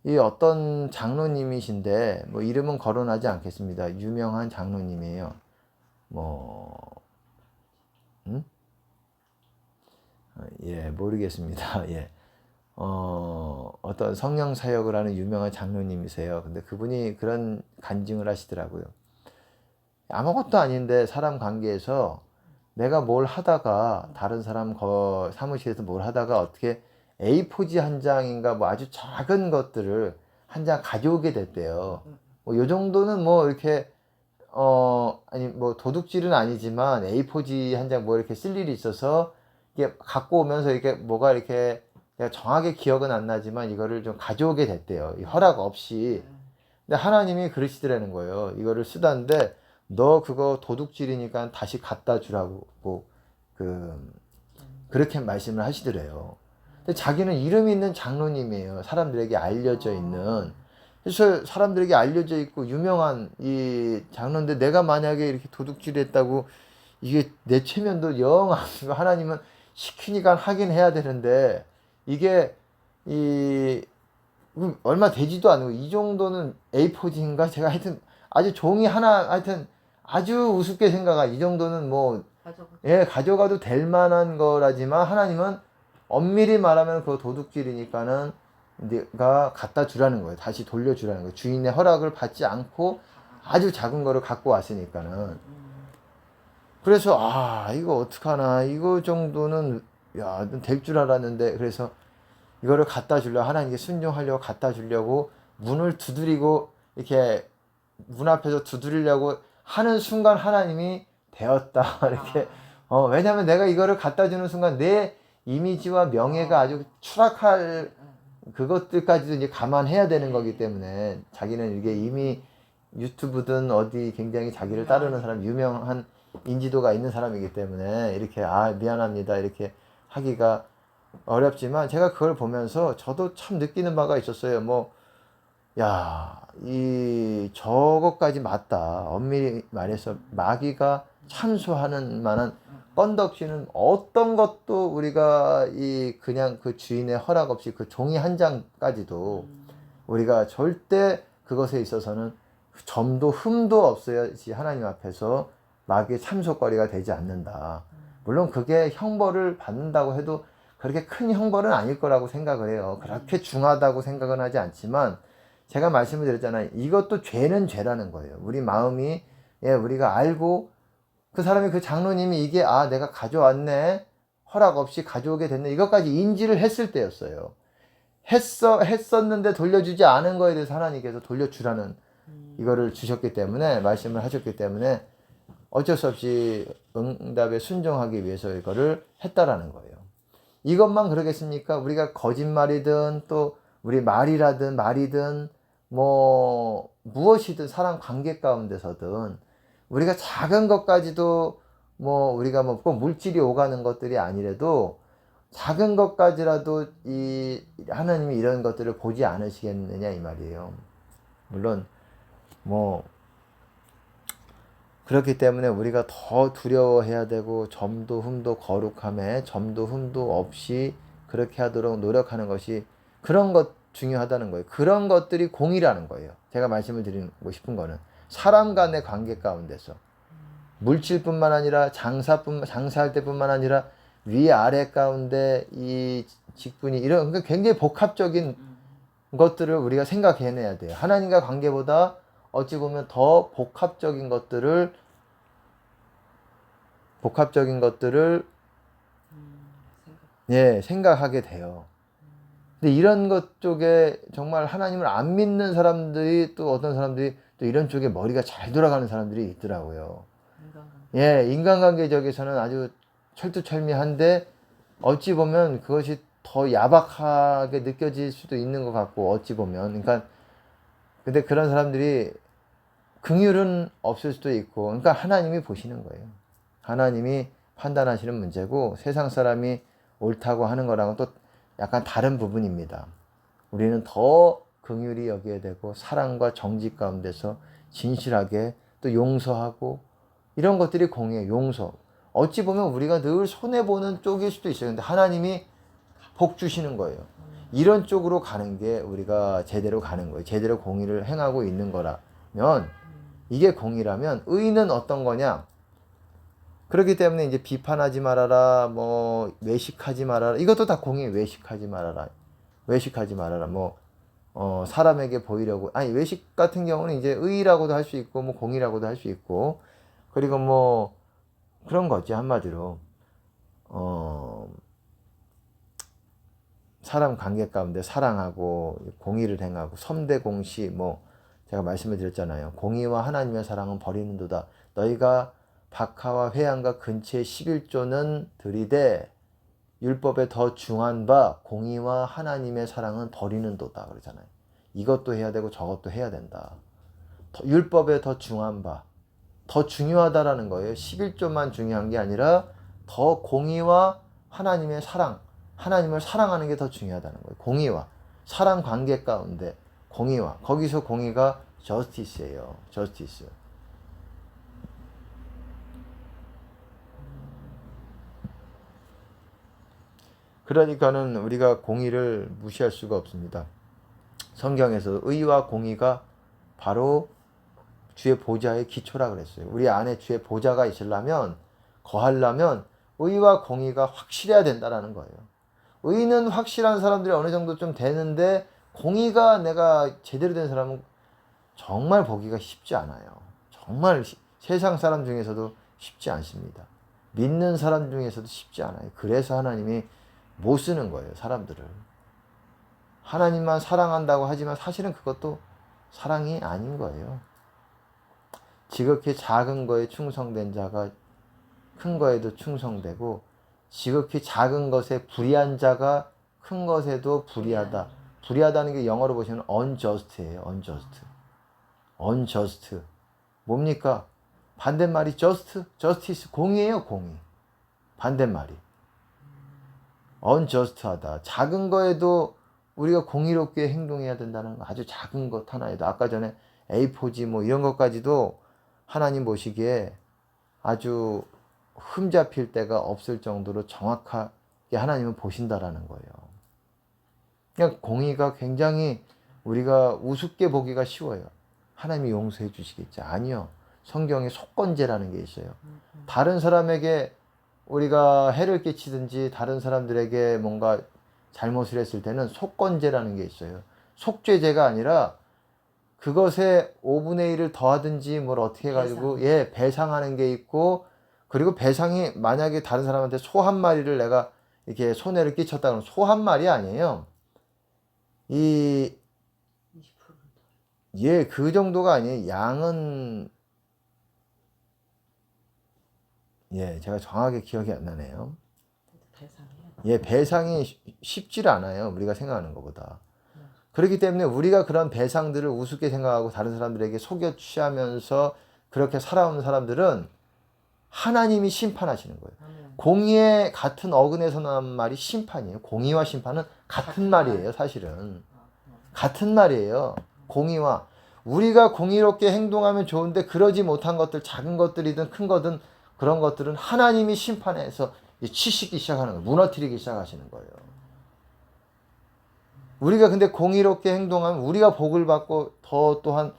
이 어떤 장로님이신데 뭐 이름은 거론하지 않겠습니다. 유명한 장로님이에요. 예, 모르겠습니다. 예. 어떤 성령 사역을 하는 유명한 장로님이세요. 근데 그분이 그런 간증을 하시더라고요. 아무것도 아닌데 사람 관계에서 내가 뭘 하다가 다른 사람 사무실에서 뭘 하다가 어떻게 A4지 한 장인가 뭐 아주 작은 것들을 한 장 가져오게 됐대요. 뭐 요 정도는 뭐 이렇게 아니 뭐 도둑질은 아니지만 A4지 한 장 뭐 이렇게 쓸 일이 있어서 이게 갖고 오면서 이렇게 뭐가 이렇게 내가 정확하게 기억은 안 나지만 이거를 좀 가져오게 됐대요. 허락 없이. 근데 하나님이 그러시더라는 거예요. 이거를 쓰다는데 너 그거 도둑질이니까 다시 갖다 주라고 그렇게 말씀을 하시더래요. 근데 자기는 이름 있는 장로님이에요. 사람들에게 알려져 있는. 그래서 사람들에게 알려져 있고 유명한 이 장로인데 내가 만약에 이렇게 도둑질했다고 이게 내 체면도 영 하나님은 시키니까 하긴 해야 되는데 이게 이 얼마 되지도 않고 이 정도는 A4지인가 제가 하여튼 아주 종이 하나 하여튼 아주 우습게 생각한 이 정도는 뭐 예, 가져가도 될 만한 거라지만 하나님은 엄밀히 말하면 그거 도둑질이니까는 네가 갖다 주라는 거예요. 다시 돌려주라는 거예요. 주인의 허락을 받지 않고 아주 작은 거를 갖고 왔으니까는. 그래서 이거 어떡하나 이거 정도는 될 줄 알았는데 그래서 이거를 갖다 주려고 하나님께 순종하려고 갖다 주려고 문을 두드리고 이렇게 문 앞에서 두드리려고 하는 순간 하나님이 되었다 이렇게 왜냐면 내가 이거를 갖다 주는 순간 내 이미지와 명예가 아주 추락할 그것들까지도 이제 감안해야 되는 거기 때문에 자기는 이게 이미 유튜브든 어디 굉장히 자기를 따르는 사람, 유명한 인지도가 있는 사람이기 때문에 이렇게 미안합니다 이렇게 하기가 어렵지만, 제가 그걸 보면서 저도 참 느끼는 바가 있었어요. 저것까지 맞다. 엄밀히 말해서 마귀가 참소하는 만한 건덕지는 어떤 것도 우리가 그냥 그 주인의 허락 없이 그 종이 한 장까지도 우리가 절대 그것에 있어서는 점도 흠도 없어야지 하나님 앞에서 마귀의 참소거리가 되지 않는다. 물론 그게 형벌을 받는다고 해도 그렇게 큰 형벌은 아닐 거라고 생각을 해요. 그렇게 중하다고 생각은 하지 않지만, 제가 말씀을 드렸잖아요. 이것도 죄는 죄라는 거예요. 우리 마음이, 우리가 알고 그 사람이, 그 장로님이 이게 내가 가져왔네, 허락 없이 가져오게 됐네, 이것까지 인지를 했을 때였어요. 했었는데 돌려주지 않은 거에 대해서 하나님께서 돌려주라는 이거를 주셨기 때문에, 말씀을 하셨기 때문에 어쩔 수 없이 응답에 순종하기 위해서 이거를 했다라는 거예요. 이것만 그러겠습니까? 우리가 거짓말이든 또 우리 말이든 무엇이든 사람 관계 가운데서든 우리가 작은 것까지도 우리가 꼭 물질이 오가는 것들이 아니라도 작은 것까지라도 하나님이 이런 것들을 보지 않으시겠느냐 이 말이에요. 물론 그렇기 때문에 우리가 더 두려워해야 되고, 점도 흠도 거룩함에 점도 흠도 없이 그렇게 하도록 노력하는 것이, 그런 것 중요하다는 거예요. 그런 것들이 공의라는 거예요. 제가 말씀을 드리고 싶은 거는 사람 간의 관계 가운데서 물질뿐만 아니라 장사할 때뿐만 아니라 위아래 가운데 이 직분이 이런, 그러니까 굉장히 복합적인 것들을 우리가 생각해내야 돼요. 하나님과 관계보다 어찌 보면 더 복합적인 것들을 생각하게 돼요. 근데 이런 것 쪽에 정말 하나님을 안 믿는 사람들이, 또 어떤 사람들이 또 이런 쪽에 머리가 잘 돌아가는 사람들이 있더라고요. 인간관계적에서는 아주 철두철미한데 어찌 보면 그것이 더 야박하게 느껴질 수도 있는 것 같고, 어찌 보면. 그러니까 근데 그런 사람들이 긍휼은 없을 수도 있고, 그러니까 하나님이 보시는 거예요. 하나님이 판단하시는 문제고, 세상 사람이 옳다고 하는 거랑은 또 약간 다른 부분입니다. 우리는 더 긍휼히 여겨야 되고, 사랑과 정직 가운데서 진실하게 또 용서하고, 이런 것들이 공의예요. 용서. 어찌 보면 우리가 늘 손해보는 쪽일 수도 있어요. 근데 하나님이 복 주시는 거예요. 이런 쪽으로 가는 게 우리가 제대로 가는 거예요. 제대로 공의를 행하고 있는 거라면, 이게 공의라면, 의는 어떤 거냐? 그렇기 때문에 이제 비판하지 말아라, 외식하지 말아라. 이것도 다 공의. 외식하지 말아라. 사람에게 보이려고. 외식 같은 경우는 이제 의라고도 할 수 있고, 공의라고도 할 수 있고, 그리고 그런 거지, 한마디로. 사람 관계 가운데 사랑하고, 공의를 행하고, 섬대공시, 제가 말씀을 드렸잖아요. 공의와 하나님의 사랑은 버리는도다. 너희가 박하와 회양과 근처의 11조는 들이되 율법에 더 중한 바 공의와 하나님의 사랑은 버리는도다 그러잖아요. 이것도 해야 되고 저것도 해야 된다. 율법에 더 중한 바, 더 중요하다라는 거예요. 11조만 중요한 게 아니라 더 공의와 하나님의 사랑, 하나님을 사랑하는 게 더 중요하다는 거예요. 공의와 사랑 관계 가운데 공의와, 거기서 공의가 justice예요. justice. 그러니까는 우리가 공의를 무시할 수가 없습니다. 성경에서 의와 공의가 바로 주의 보좌의 기초라 그랬어요. 우리 안에 주의 보좌가 있으려면, 거하려면 의와 공의가 확실해야 된다라는 거예요. 의는 확실한 사람들이 어느 정도 좀 되는데, 공의가 내가 제대로 된 사람은 정말 보기가 쉽지 않아요. 정말 세상 사람 중에서도 쉽지 않습니다. 믿는 사람 중에서도 쉽지 않아요. 그래서 하나님이 못 쓰는 거예요, 사람들을. 하나님만 사랑한다고 하지만 사실은 그것도 사랑이 아닌 거예요. 지극히 작은 거에 충성된 자가 큰 거에도 충성되고, 지극히 작은 것에 불의한 자가 큰 것에도 불의하다. 불의하다는 게 영어로 보시면 unjust예요. unjust. 뭡니까? 반대말이 justice, 공의예요, 공의. 반대말이. unjust하다. 작은 거에도 우리가 공의롭게 행동해야 된다는 거. 아주 작은 것 하나에도. 아까 전에 A4지 뭐 이런 것까지도 하나님 보시기에 아주 흠잡힐 데가 없을 정도로 정확하게 하나님은 보신다라는 거예요. 그냥 공의가 굉장히 우리가 우습게 보기가 쉬워요. 하나님이 용서해 주시겠지. 아니요. 성경에 속건제라는 게 있어요. 다른 사람에게 우리가 해를 끼치든지 다른 사람들에게 뭔가 잘못을 했을 때는 속건제라는 게 있어요. 속죄제가 아니라 그것에 5분의 1을 더하든지 뭘 어떻게 해가지고 배상하는 게 있고, 그리고 배상이 만약에 다른 사람한테 소 한 마리를 내가 이렇게 손해를 끼쳤다 그러면 소 한 마리 아니에요. 그 정도가 아니에요. 양은 제가 정확하게 기억이 안 나네요. 배상이 쉽지 않아요. 우리가 생각하는 것보다. 그렇기 때문에 우리가 그런 배상들을 우습게 생각하고 다른 사람들에게 속여 취하면서 그렇게 살아오는 사람들은 하나님이 심판하시는 거예요. 공의에 같은 어근에서 나온 말이 심판이에요. 공의와 심판은 같은 말이에요. 사실은 같은 말이에요. 공의와, 우리가 공의롭게 행동하면 좋은데 그러지 못한 것들, 작은 것들이든 큰 거든 그런 것들은 하나님이 심판해서 치시기 시작하는 거예요. 무너뜨리기 시작하시는 거예요. 우리가 근데 공의롭게 행동하면 우리가 복을 받고 또한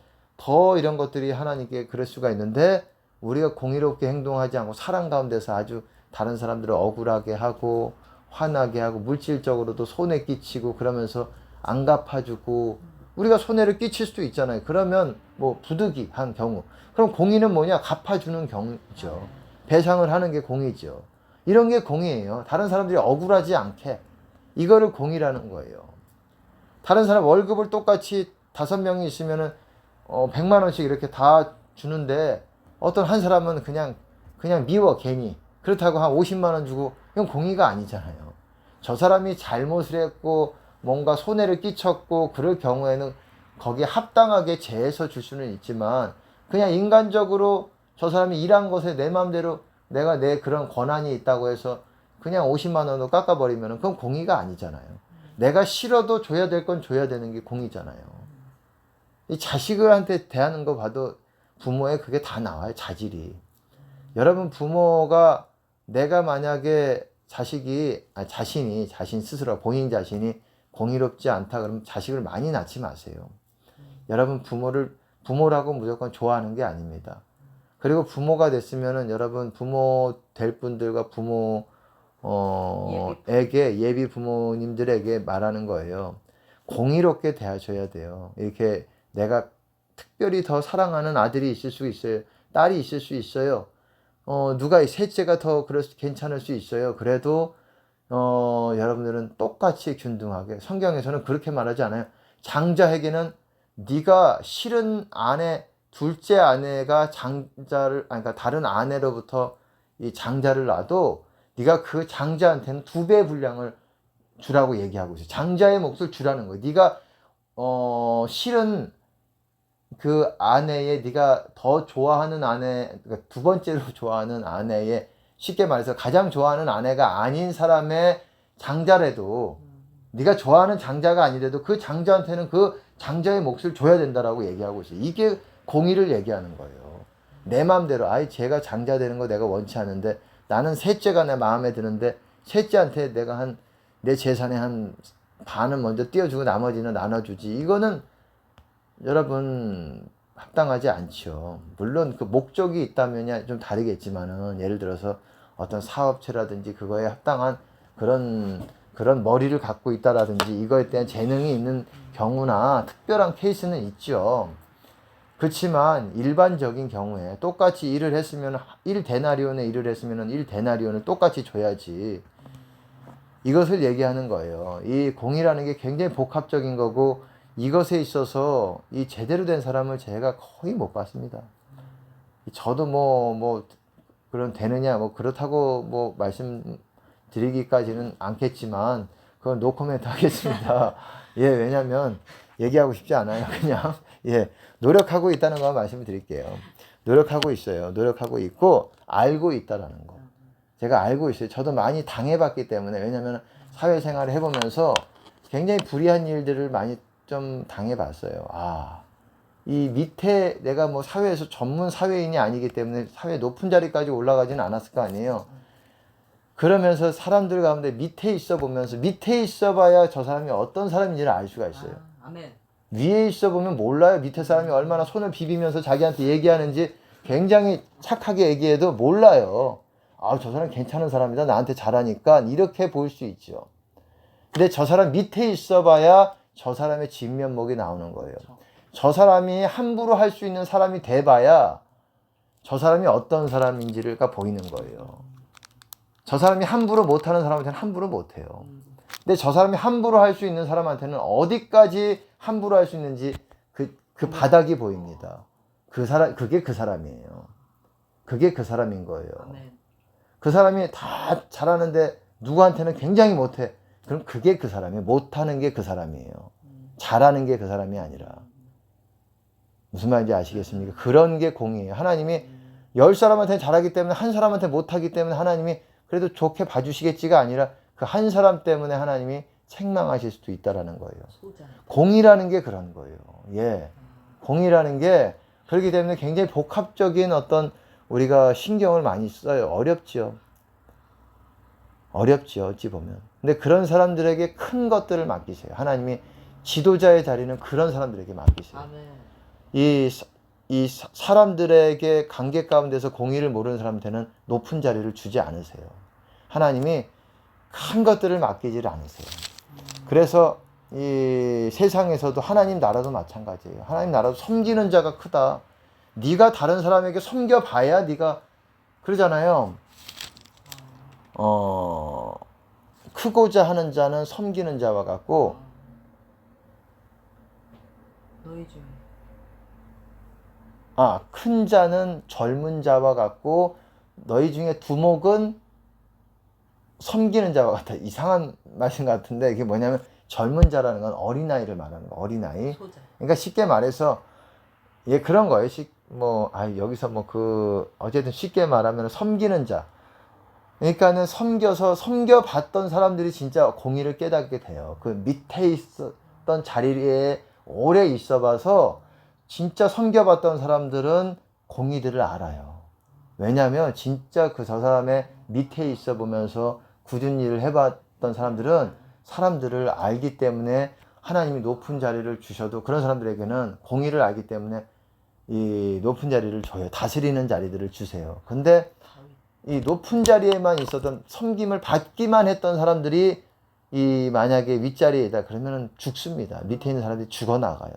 이런 것들이 하나님께 그럴 수가 있는데, 우리가 공의롭게 행동하지 않고 사랑 가운데서 아주 다른 사람들을 억울하게 하고 화나게 하고 물질적으로도 손해 끼치고 그러면서 안 갚아주고 우리가 손해를 끼칠 수도 있잖아요. 그러면 뭐 부득이한 경우, 그럼 공의는 뭐냐? 갚아주는 경우죠. 배상을 하는 게 공의죠. 이런 게 공의예요. 다른 사람들이 억울하지 않게, 이거를 공의라는 거예요. 다른 사람 월급을 똑같이 5명이 있으면은 100만 원씩 이렇게 다 주는데 어떤 한 사람은 그냥 미워 괜히. 그렇다고 한 50만 원 주고, 이건 공의가 아니잖아요. 저 사람이 잘못을 했고 뭔가 손해를 끼쳤고 그럴 경우에는 거기에 합당하게 재해서 줄 수는 있지만, 그냥 인간적으로 저 사람이 일한 것에 내 마음대로 내가 내 그런 권한이 있다고 해서 그냥 50만 원으로 깎아버리면 그건 공의가 아니잖아요. 내가 싫어도 줘야 될 건 줘야 되는 게 공의잖아요. 이 자식한테 대하는 거 봐도 부모의 그게 다 나와요. 자질이. 여러분, 부모가 내가 만약에 자신 스스로 본인 자신이 공의롭지 않다 그러면 자식을 많이 낳지 마세요. 여러분, 부모라고 무조건 좋아하는 게 아닙니다. 그리고 부모가 됐으면은 여러분, 부모 될 분들과 예비 부모님들에게 말하는 거예요. 공의롭게 대하셔야 돼요. 이렇게 내가 특별히 더 사랑하는 아들이 있을 수 있어요. 딸이 있을 수 있어요. 누가 셋째가 더 괜찮을 수 있어요. 그래도 여러분들은 똑같이 균등하게, 성경에서는 그렇게 말하지 않아요. 장자에게는 네가 싫은 아내, 둘째 아내가 그러니까 다른 아내로부터 이 장자를 놔도 네가 그 장자한테는 2배 분량을 주라고 얘기하고 있어요. 장자의 몫을 주라는 거예요. 네가 싫은 그 아내의, 네가 더 좋아하는 아내, 그러니까 2번째로 좋아하는 아내의, 쉽게 말해서 가장 좋아하는 아내가 아닌 사람의 장자라도, 네가 좋아하는 장자가 아니래도 그 장자한테는 그 장자의 몫을 줘야 된다라고 얘기하고 있어요. 이게 공의를 얘기하는 거예요. 내 마음대로, 제가 장자 되는 거 내가 원치 않는데 나는 셋째가 내 마음에 드는데 셋째한테 내가 내 재산의 한 반은 먼저 띄워주고 나머지는 나눠주지. 이거는 여러분 합당하지 않죠. 물론 그 목적이 있다면 좀 다르겠지만은, 예를 들어서 어떤 사업체라든지 그거에 합당한 그런 머리를 갖고 있다라든지 이거에 대한 재능이 있는 경우나 특별한 케이스는 있죠. 그렇지만 일반적인 경우에 똑같이 일을 했으면 1데나리온의 일을 했으면 1데나리온을 똑같이 줘야지. 이것을 얘기하는 거예요. 이 공이라는 게 굉장히 복합적인 거고, 이것에 있어서 이 제대로 된 사람을 제가 거의 못 봤습니다. 저도 그런 되느냐 그렇다고 말씀드리기까지는 않겠지만, 그건 노코멘트 하겠습니다. 예, 왜냐면 얘기하고 싶지 않아요. 그냥 예, 노력하고 있다는 거 말씀을 드릴게요. 노력하고 있어요. 노력하고 있고 알고 있다라는 거. 제가 알고 있어요. 저도 많이 당해봤기 때문에. 왜냐면 사회생활을 해보면서 굉장히 불이한 일들을 많이 좀 당해봤어요. 아, 이 밑에 내가 뭐 사회에서 전문 사회인이 아니기 때문에 사회 높은 자리까지 올라가지는 않았을 거 아니에요. 그러면서 사람들 가운데 밑에 있어 보면서 밑에 있어 봐야 저 사람이 어떤 사람인지를 알 수가 있어요. 아멘. 위에 있어 보면 몰라요. 밑에 사람이 얼마나 손을 비비면서 자기한테 얘기하는지 굉장히 착하게 얘기해도 몰라요. 아, 저 사람 괜찮은 사람이다. 나한테 잘하니까 이렇게 보일 수 있죠. 근데 저 사람 밑에 있어 봐야 저 사람의 진면목이 나오는 거예요. 저 사람이 함부로 할 수 있는 사람이 돼봐야 저 사람이 어떤 사람인지가 보이는 거예요. 저 사람이 함부로 못하는 사람한테는 함부로 못해요. 근데 저 사람이 함부로 할 수 있는 사람한테는 어디까지 함부로 할 수 있는지 그 바닥이 보입니다. 그게 그 사람이에요. 그게 그 사람인 거예요. 그 사람이 다 잘하는데 누구한테는 굉장히 못해. 그럼 그게 그 사람이에요. 못하는 게 그 사람이에요. 잘하는 게 그 사람이 아니라. 무슨 말인지 아시겠습니까? 그런 게 공이에요. 하나님이 10사람한테 잘하기 때문에 한 사람한테 못하기 때문에 하나님이 그래도 좋게 봐주시겠지가 아니라 그 한 사람 때문에 하나님이 책망하실 수도 있다라는 거예요. 공이라는 게 그런 거예요. 예. 공이라는 게 그렇기 때문에 굉장히 복합적인 어떤 우리가 신경을 많이 써요. 어렵죠. 어찌 보면. 근데 그런 사람들에게 큰 것들을 맡기세요. 하나님이 지도자의 자리는 그런 사람들에게 맡기세요. 아멘. 이 사람들에게 관계 가운데서 공의를 모르는 사람한테는 높은 자리를 주지 않으세요. 하나님이 큰 것들을 맡기질 않으세요. 그래서 이 세상에서도 하나님 나라도 마찬가지예요. 하나님 나라도 섬기는 자가 크다. 네가 다른 사람에게 섬겨봐야 네가 그러잖아요. 크고자 하는 자는 섬기는 자와 같고 너희 중에 큰 자는 젊은 자와 같고 너희 중에 두목은 섬기는 자와 같아. 이상한 말씀 같은데 이게 뭐냐면 젊은 자라는 건 어린아이를 말하는 거예요. 어린아이. 그러니까 쉽게 말해서 예, 그런 거예요. 여기서 어쨌든 쉽게 말하면 섬기는 자. 그러니까는 섬겨봤던 사람들이 진짜 공의를 깨닫게 돼요. 그 밑에 있었던 자리에 오래 있어 봐서 진짜 섬겨봤던 사람들은 공의들을 알아요. 왜냐면 진짜 저 사람의 밑에 있어 보면서 굳은 일을 해봤던 사람들을 알기 때문에 하나님이 높은 자리를 주셔도 그런 사람들에게는 공의를 알기 때문에 이 높은 자리를 줘요. 다스리는 자리들을 주세요. 근데 이 높은 자리에만 있었던 섬김을 받기만 했던 사람들이 만약에 윗자리에다 그러면은 죽습니다. 밑에 있는 사람들이 죽어나가요.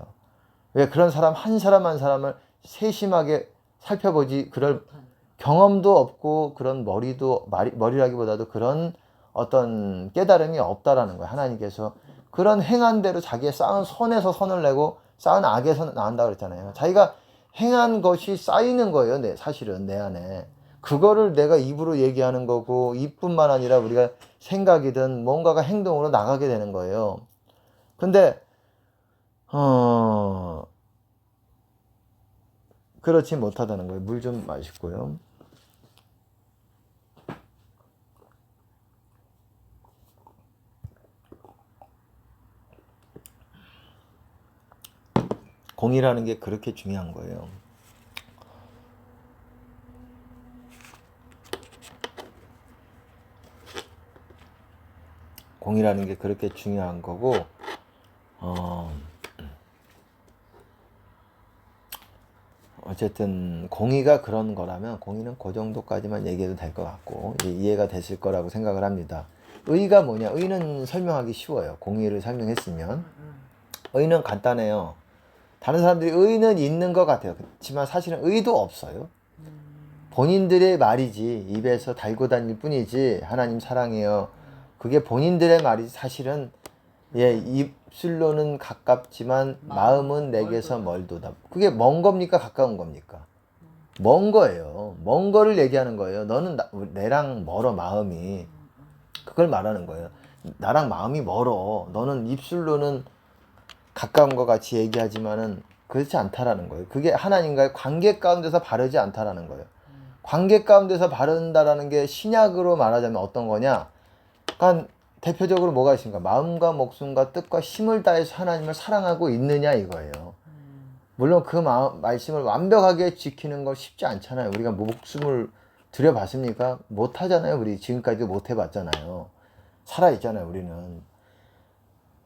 왜 그런 사람 한 사람을 세심하게 살펴보지 그럴 경험도 없고 그런 머리라기보다도 그런 어떤 깨달음이 없다라는 거예요. 하나님께서 그런 행한 대로 자기의 쌓은 선에서 선을 내고 쌓은 악에서 나온다 그랬잖아요. 자기가 행한 것이 쌓이는 거예요. 사실은 내 안에. 그거를 내가 입으로 얘기하는 거고 입뿐만 아니라 우리가 생각이든 뭔가가 행동으로 나가게 되는 거예요. 근데 그렇지 못하다는 거예요. 물 좀 마시고요. 공이라는 게 그렇게 중요한 거예요. 공이라는 게 그렇게 중요한 거고 어쨌든 공의가 그런 거라면 공의는 그 정도까지만 얘기해도 될 것 같고 이해가 됐을 거라고 생각을 합니다. 의가 뭐냐? 의는 설명하기 쉬워요. 공의를 설명했으면 의는 간단해요. 다른 사람들이 의는 있는 것 같아요. 그렇지만 사실은 의도 없어요. 본인들의 말이지 입에서 달고 다닐 뿐이지 하나님 사랑해요. 그게 본인들의 말이지 사실은 입술로는 가깝지만 마음은 내게서 멀도다. 그게 먼 겁니까? 가까운 겁니까? 먼 거예요. 먼 거를 얘기하는 거예요. 너는 내랑 멀어 마음이. 그걸 말하는 거예요. 나랑 마음이 멀어. 너는 입술로는 가까운 것 같이 얘기하지만은 그렇지 않다라는 거예요. 그게 하나님과의 관계 가운데서 바르지 않다라는 거예요. 관계 가운데서 바른다라는 게 신약으로 말하자면 어떤 거냐? 그러니까 대표적으로 뭐가 있습니까? 마음과 목숨과 뜻과 힘을 다해서 하나님을 사랑하고 있느냐 이거예요. 물론 그 말씀을 완벽하게 지키는 건 쉽지 않잖아요. 우리가 목숨을 들여봤습니까? 못 하잖아요. 우리 지금까지도 못 해봤잖아요. 살아있잖아요, 우리는.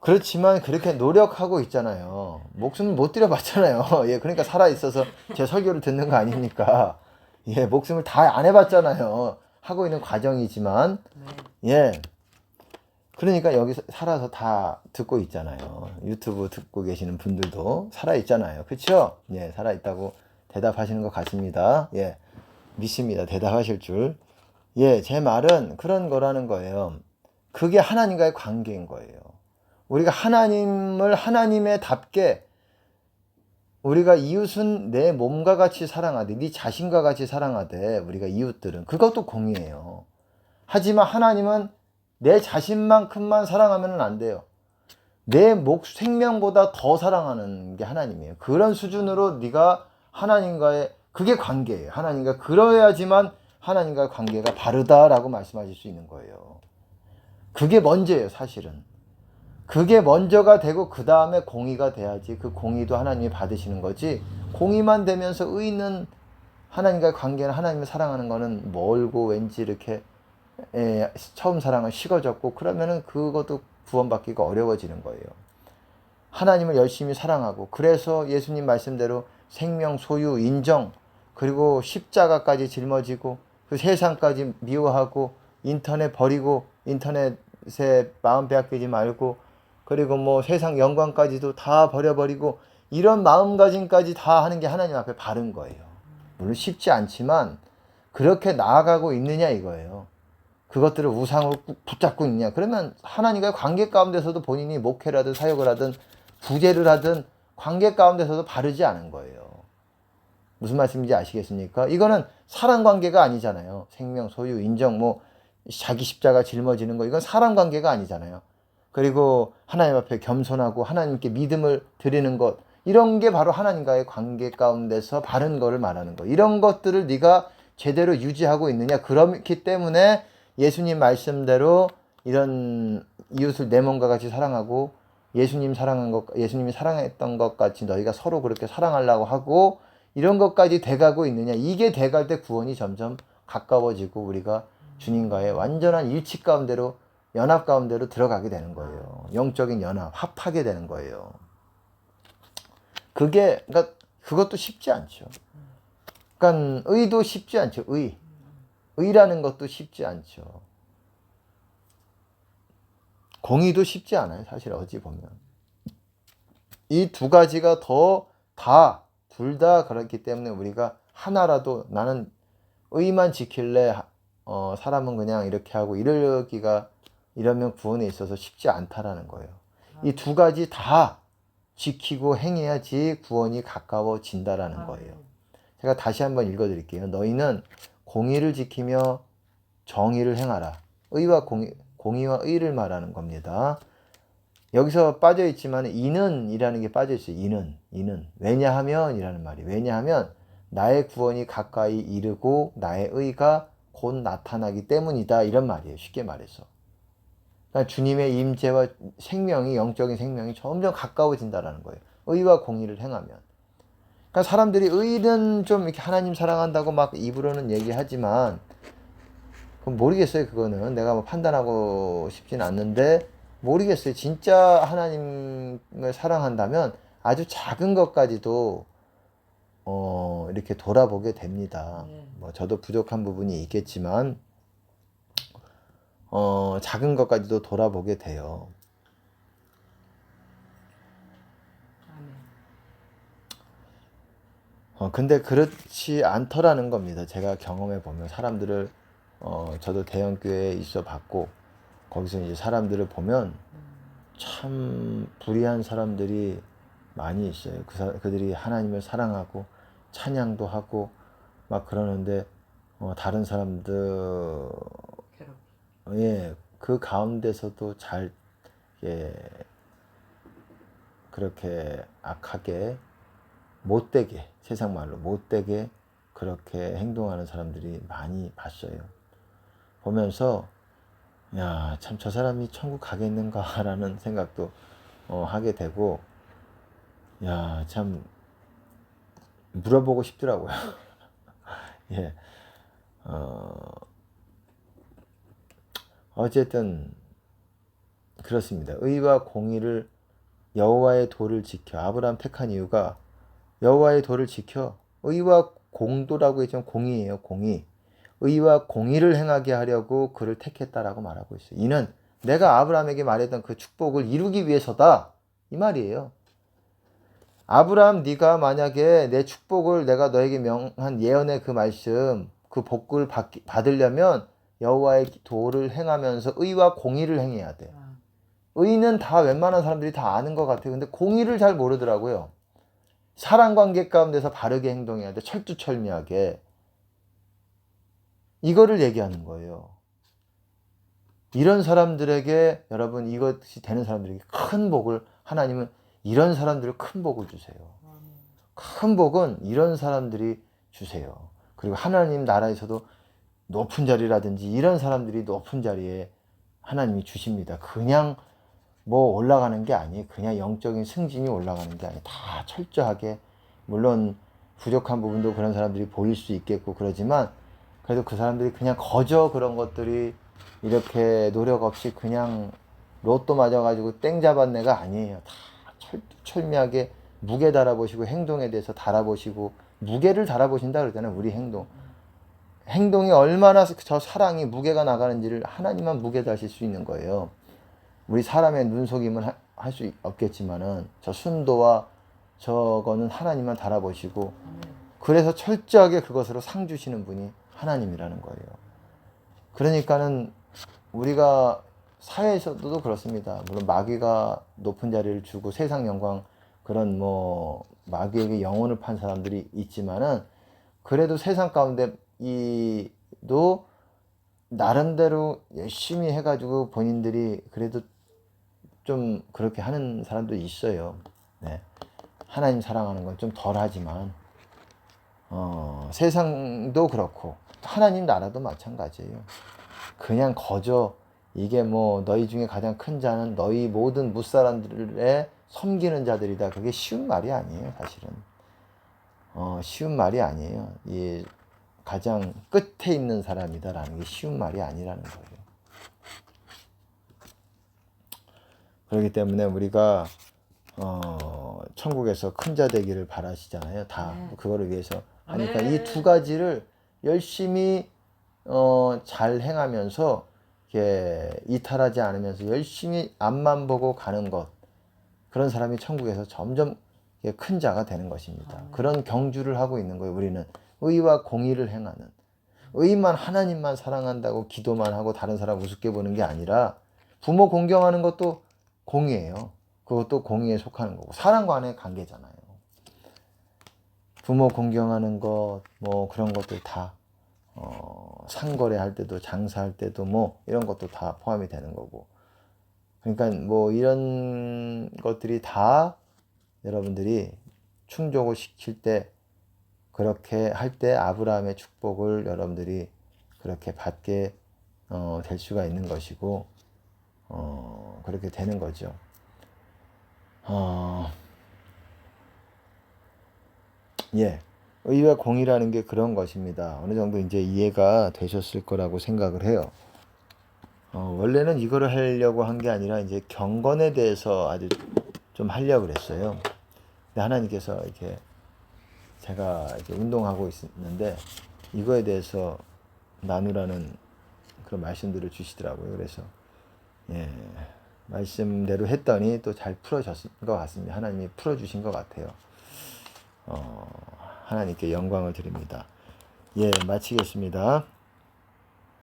그렇지만 그렇게 노력하고 있잖아요. 목숨을 못 들여봤잖아요. 예, 그러니까 살아있어서 제 설교를 듣는 거 아닙니까? 예, 목숨을 다 안 해봤잖아요. 하고 있는 과정이지만, 예. 그러니까 여기 살아서 다 듣고 있잖아요. 유튜브 듣고 계시는 분들도 살아있잖아요. 그쵸? 예, 살아있다고 대답하시는 것 같습니다. 예, 믿습니다. 대답하실 줄. 예, 제 말은 그런 거라는 거예요. 그게 하나님과의 관계인 거예요. 우리가 하나님을 하나님의답게 우리가 이웃은 내 몸과 같이 사랑하되 네 자신과 같이 사랑하되 우리가 이웃들은 그것도 공의예요. 하지만 하나님은 내 자신만큼만 사랑하면 안 돼요. 내 생명보다 더 사랑하는 게 하나님이에요. 그런 수준으로 네가 하나님과의 그게 관계예요. 하나님과 그러야지만 하나님과의 관계가 바르다라고 말씀하실 수 있는 거예요. 그게 먼저예요, 사실은. 그게 먼저가 되고 그 다음에 공의가 돼야지 그 공의도 하나님이 받으시는 거지. 공의만 되면서 의는 하나님과의 관계는 하나님을 사랑하는 거는 멀고 왠지 이렇게 처음 사랑은 식어졌고 그러면은 그것도 구원받기가 어려워지는 거예요. 하나님을 열심히 사랑하고 그래서 예수님 말씀대로 생명, 소유, 인정 그리고 십자가까지 짊어지고 그 세상까지 미워하고 인터넷 버리고 인터넷에 마음 빼앗기지 말고 그리고 뭐 세상 영광까지도 다 버려버리고 이런 마음가짐까지 다 하는 게 하나님 앞에 바른 거예요. 물론 쉽지 않지만 그렇게 나아가고 있느냐 이거예요. 그것들을 우상으로 붙잡고 있냐. 그러면 하나님과의 관계 가운데서도 본인이 목회를 하든 사역을 하든 구제를 하든 관계 가운데서도 바르지 않은 거예요. 무슨 말씀인지 아시겠습니까? 이거는 사람 관계가 아니잖아요. 생명, 소유, 인정, 뭐 자기 십자가 짊어지는 거 이건 사람 관계가 아니잖아요. 그리고 하나님 앞에 겸손하고 하나님께 믿음을 드리는 것 이런 게 바로 하나님과의 관계 가운데서 바른 거를 말하는 거. 이런 것들을 네가 제대로 유지하고 있느냐. 그렇기 때문에 예수님 말씀대로 이런 이웃을 내 몸과 같이 사랑하고 예수님이 사랑했던 것 같이 너희가 서로 그렇게 사랑하려고 하고 이런 것까지 돼가고 있느냐. 이게 돼갈 때 구원이 점점 가까워지고 우리가 주님과의 완전한 일치 가운데로 연합 가운데로 들어가게 되는 거예요. 영적인 연합, 합하게 되는 거예요. 그러니까 그것도 쉽지 않죠. 그러니까 의도 쉽지 않죠. 의라는 것도 쉽지 않죠. 공의도 쉽지 않아요. 사실 어찌 보면. 이 두 가지가 둘 다 그렇기 때문에 우리가 하나라도 나는 의만 지킬래 사람은 그냥 이렇게 하고 이러면 구원에 있어서 쉽지 않다라는 거예요. 이 두 가지 다 지키고 행해야지 구원이 가까워진다라는 거예요. 제가 다시 한번 읽어드릴게요. 너희는 공의를 지키며 정의를 행하라. 공의와 의를 말하는 겁니다. 여기서 빠져있지만 이는이라는 게 빠져있어요. 이는. 왜냐하면 이라는 말이. 왜냐하면 나의 구원이 가까이 이르고 나의 의가 곧 나타나기 때문이다. 이런 말이에요. 쉽게 말해서. 그러니까 주님의 임재와 영적인 생명이 점점 가까워진다는 거예요. 의와 공의를 행하면. 그러니까 사람들이 의는 좀 이렇게 하나님 사랑한다고 막 입으로는 얘기하지만 그건 모르겠어요. 그거는 내가 뭐 판단하고 싶진 않는데 모르겠어요. 진짜 하나님을 사랑한다면 아주 작은 것까지도 이렇게 돌아보게 됩니다. 뭐 저도 부족한 부분이 있겠지만 작은 것까지도 돌아보게 돼요. 근데 그렇지 않더라는 겁니다. 제가 경험해 보면 사람들을 저도 대형교회에 있어 봤고 거기서 이제 사람들을 보면 참 불의한 사람들이 많이 있어요. 그들이 하나님을 사랑하고 찬양도 하고 막 그러는데 다른 사람들 그 가운데서도 잘 예, 그렇게 악하게 못되게, 세상 말로 못되게 그렇게 행동하는 사람들이 많이 봤어요. 보면서 야, 참 저 사람이 천국 가겠는가라는 생각도 하게 되고, 야, 참 물어보고 싶더라고요. 예, 어쨌든 그렇습니다. 의와 공의를, 여호와의 도를 지켜. 아브라함 택한 이유가 여호와의 도를 지켜. 의와 공도라고 했지만 공의예요. 공의. 의와 공의를 행하게 하려고 그를 택했다라고 말하고 있어요. 이는 내가 아브라함에게 말했던 그 축복을 이루기 위해서다, 이 말이에요. 아브라함, 네가 만약에 내 축복을, 내가 너에게 명한 예언의 그 말씀, 그 복을 받으려면 여호와의 도를 행하면서 의와 공의를 행해야 돼. 의는 다 웬만한 사람들이 다 아는 것 같아요. 근데 공의를 잘 모르더라고요. 사랑관계 가운데서 바르게 행동해야 돼. 철두철미하게. 이거를 얘기하는 거예요. 이런 사람들에게, 여러분, 이것이 되는 사람들에게 큰 복을, 하나님은 이런 사람들을 큰 복을 주세요. 큰 복은 이런 사람들이 주세요. 그리고 하나님 나라에서도 높은 자리라든지 이런 사람들이 높은 자리에 하나님이 주십니다. 그냥 뭐 올라가는 게 아니에요. 그냥 영적인 승진이 올라가는 게 아니에요. 다 철저하게, 물론 부족한 부분도 그런 사람들이 보일 수 있겠고 그러지만, 그래도 그 사람들이 그냥 거저 그런 것들이 이렇게 노력 없이 그냥 로또 맞아가지고 땡 잡았네가 아니에요. 다 철두철미하게 무게 달아보시고 행동에 대해서 달아보시고, 무게를 달아보신다 그러잖아요. 우리 행동이 얼마나 저 사랑이 무게가 나가는지를 하나님만 무게 다실 수 있는 거예요. 우리 사람의 눈속임은 할 수 없겠지만은 저 순도와 저거는 하나님만 달아보시고, 그래서 철저하게 그것으로 상 주시는 분이 하나님이라는 거예요. 그러니까는 우리가 사회에서도 그렇습니다. 물론 마귀가 높은 자리를 주고 세상 영광, 그런 뭐 마귀에게 영혼을 판 사람들이 있지만은, 그래도 세상 가운데 이도 나름대로 열심히 해가지고 본인들이 그래도 좀 그렇게 하는 사람도 있어요. 네. 하나님 사랑하는 건 좀 덜하지만, 세상도 그렇고 하나님 나라도 마찬가지예요. 그냥 거저 이게 뭐 너희 중에 가장 큰 자는 너희 모든 무사람들의 섬기는 자들이다. 그게 쉬운 말이 아니에요, 사실은. 쉬운 말이 아니에요. 이 가장 끝에 있는 사람이다라는 게 쉬운 말이 아니라는 거예요. 그렇기 때문에 우리가 천국에서 큰 자 되기를 바라시잖아요. 다 그거를 위해서 하니까 이 두 가지를 열심히 잘 행하면서 이렇게 이탈하지 않으면서 열심히 앞만 보고 가는 것, 그런 사람이 천국에서 점점 큰 자가 되는 것입니다. 그런 경주를 하고 있는 거예요. 우리는 의와 공의를 행하는, 의만, 하나님만 사랑한다고 기도만 하고 다른 사람 우습게 보는 게 아니라, 부모 공경하는 것도 공의예요. 그것도 공의에 속하는 거고, 사랑과의 관계잖아요. 부모 공경하는 것, 뭐 그런 것들 다 상거래할 때도, 장사할 때도 뭐 이런 것도 다 포함이 되는 거고. 그러니까 뭐 이런 것들이 다 여러분들이 충족을 시킬 때, 그렇게 할 때 아브라함의 축복을 여러분들이 그렇게 받게 될 수가 있는 것이고, 그렇게 되는 거죠. 예. 의와 공의라는 게 그런 것입니다. 어느 정도 이제 이해가 되셨을 거라고 생각을 해요. 원래는 이거를 하려고 한 게 아니라 이제 경건에 대해서 아주 좀 하려고 그랬어요. 근데 하나님께서 이렇게 제가 이렇게 운동하고 있는데 이거에 대해서 나누라는 그런 말씀들을 주시더라고요. 그래서 예, 말씀대로 했더니 또 잘 풀어졌을 것 같습니다. 하나님이 풀어주신 것 같아요. 하나님께 영광을 드립니다. 예, 마치겠습니다.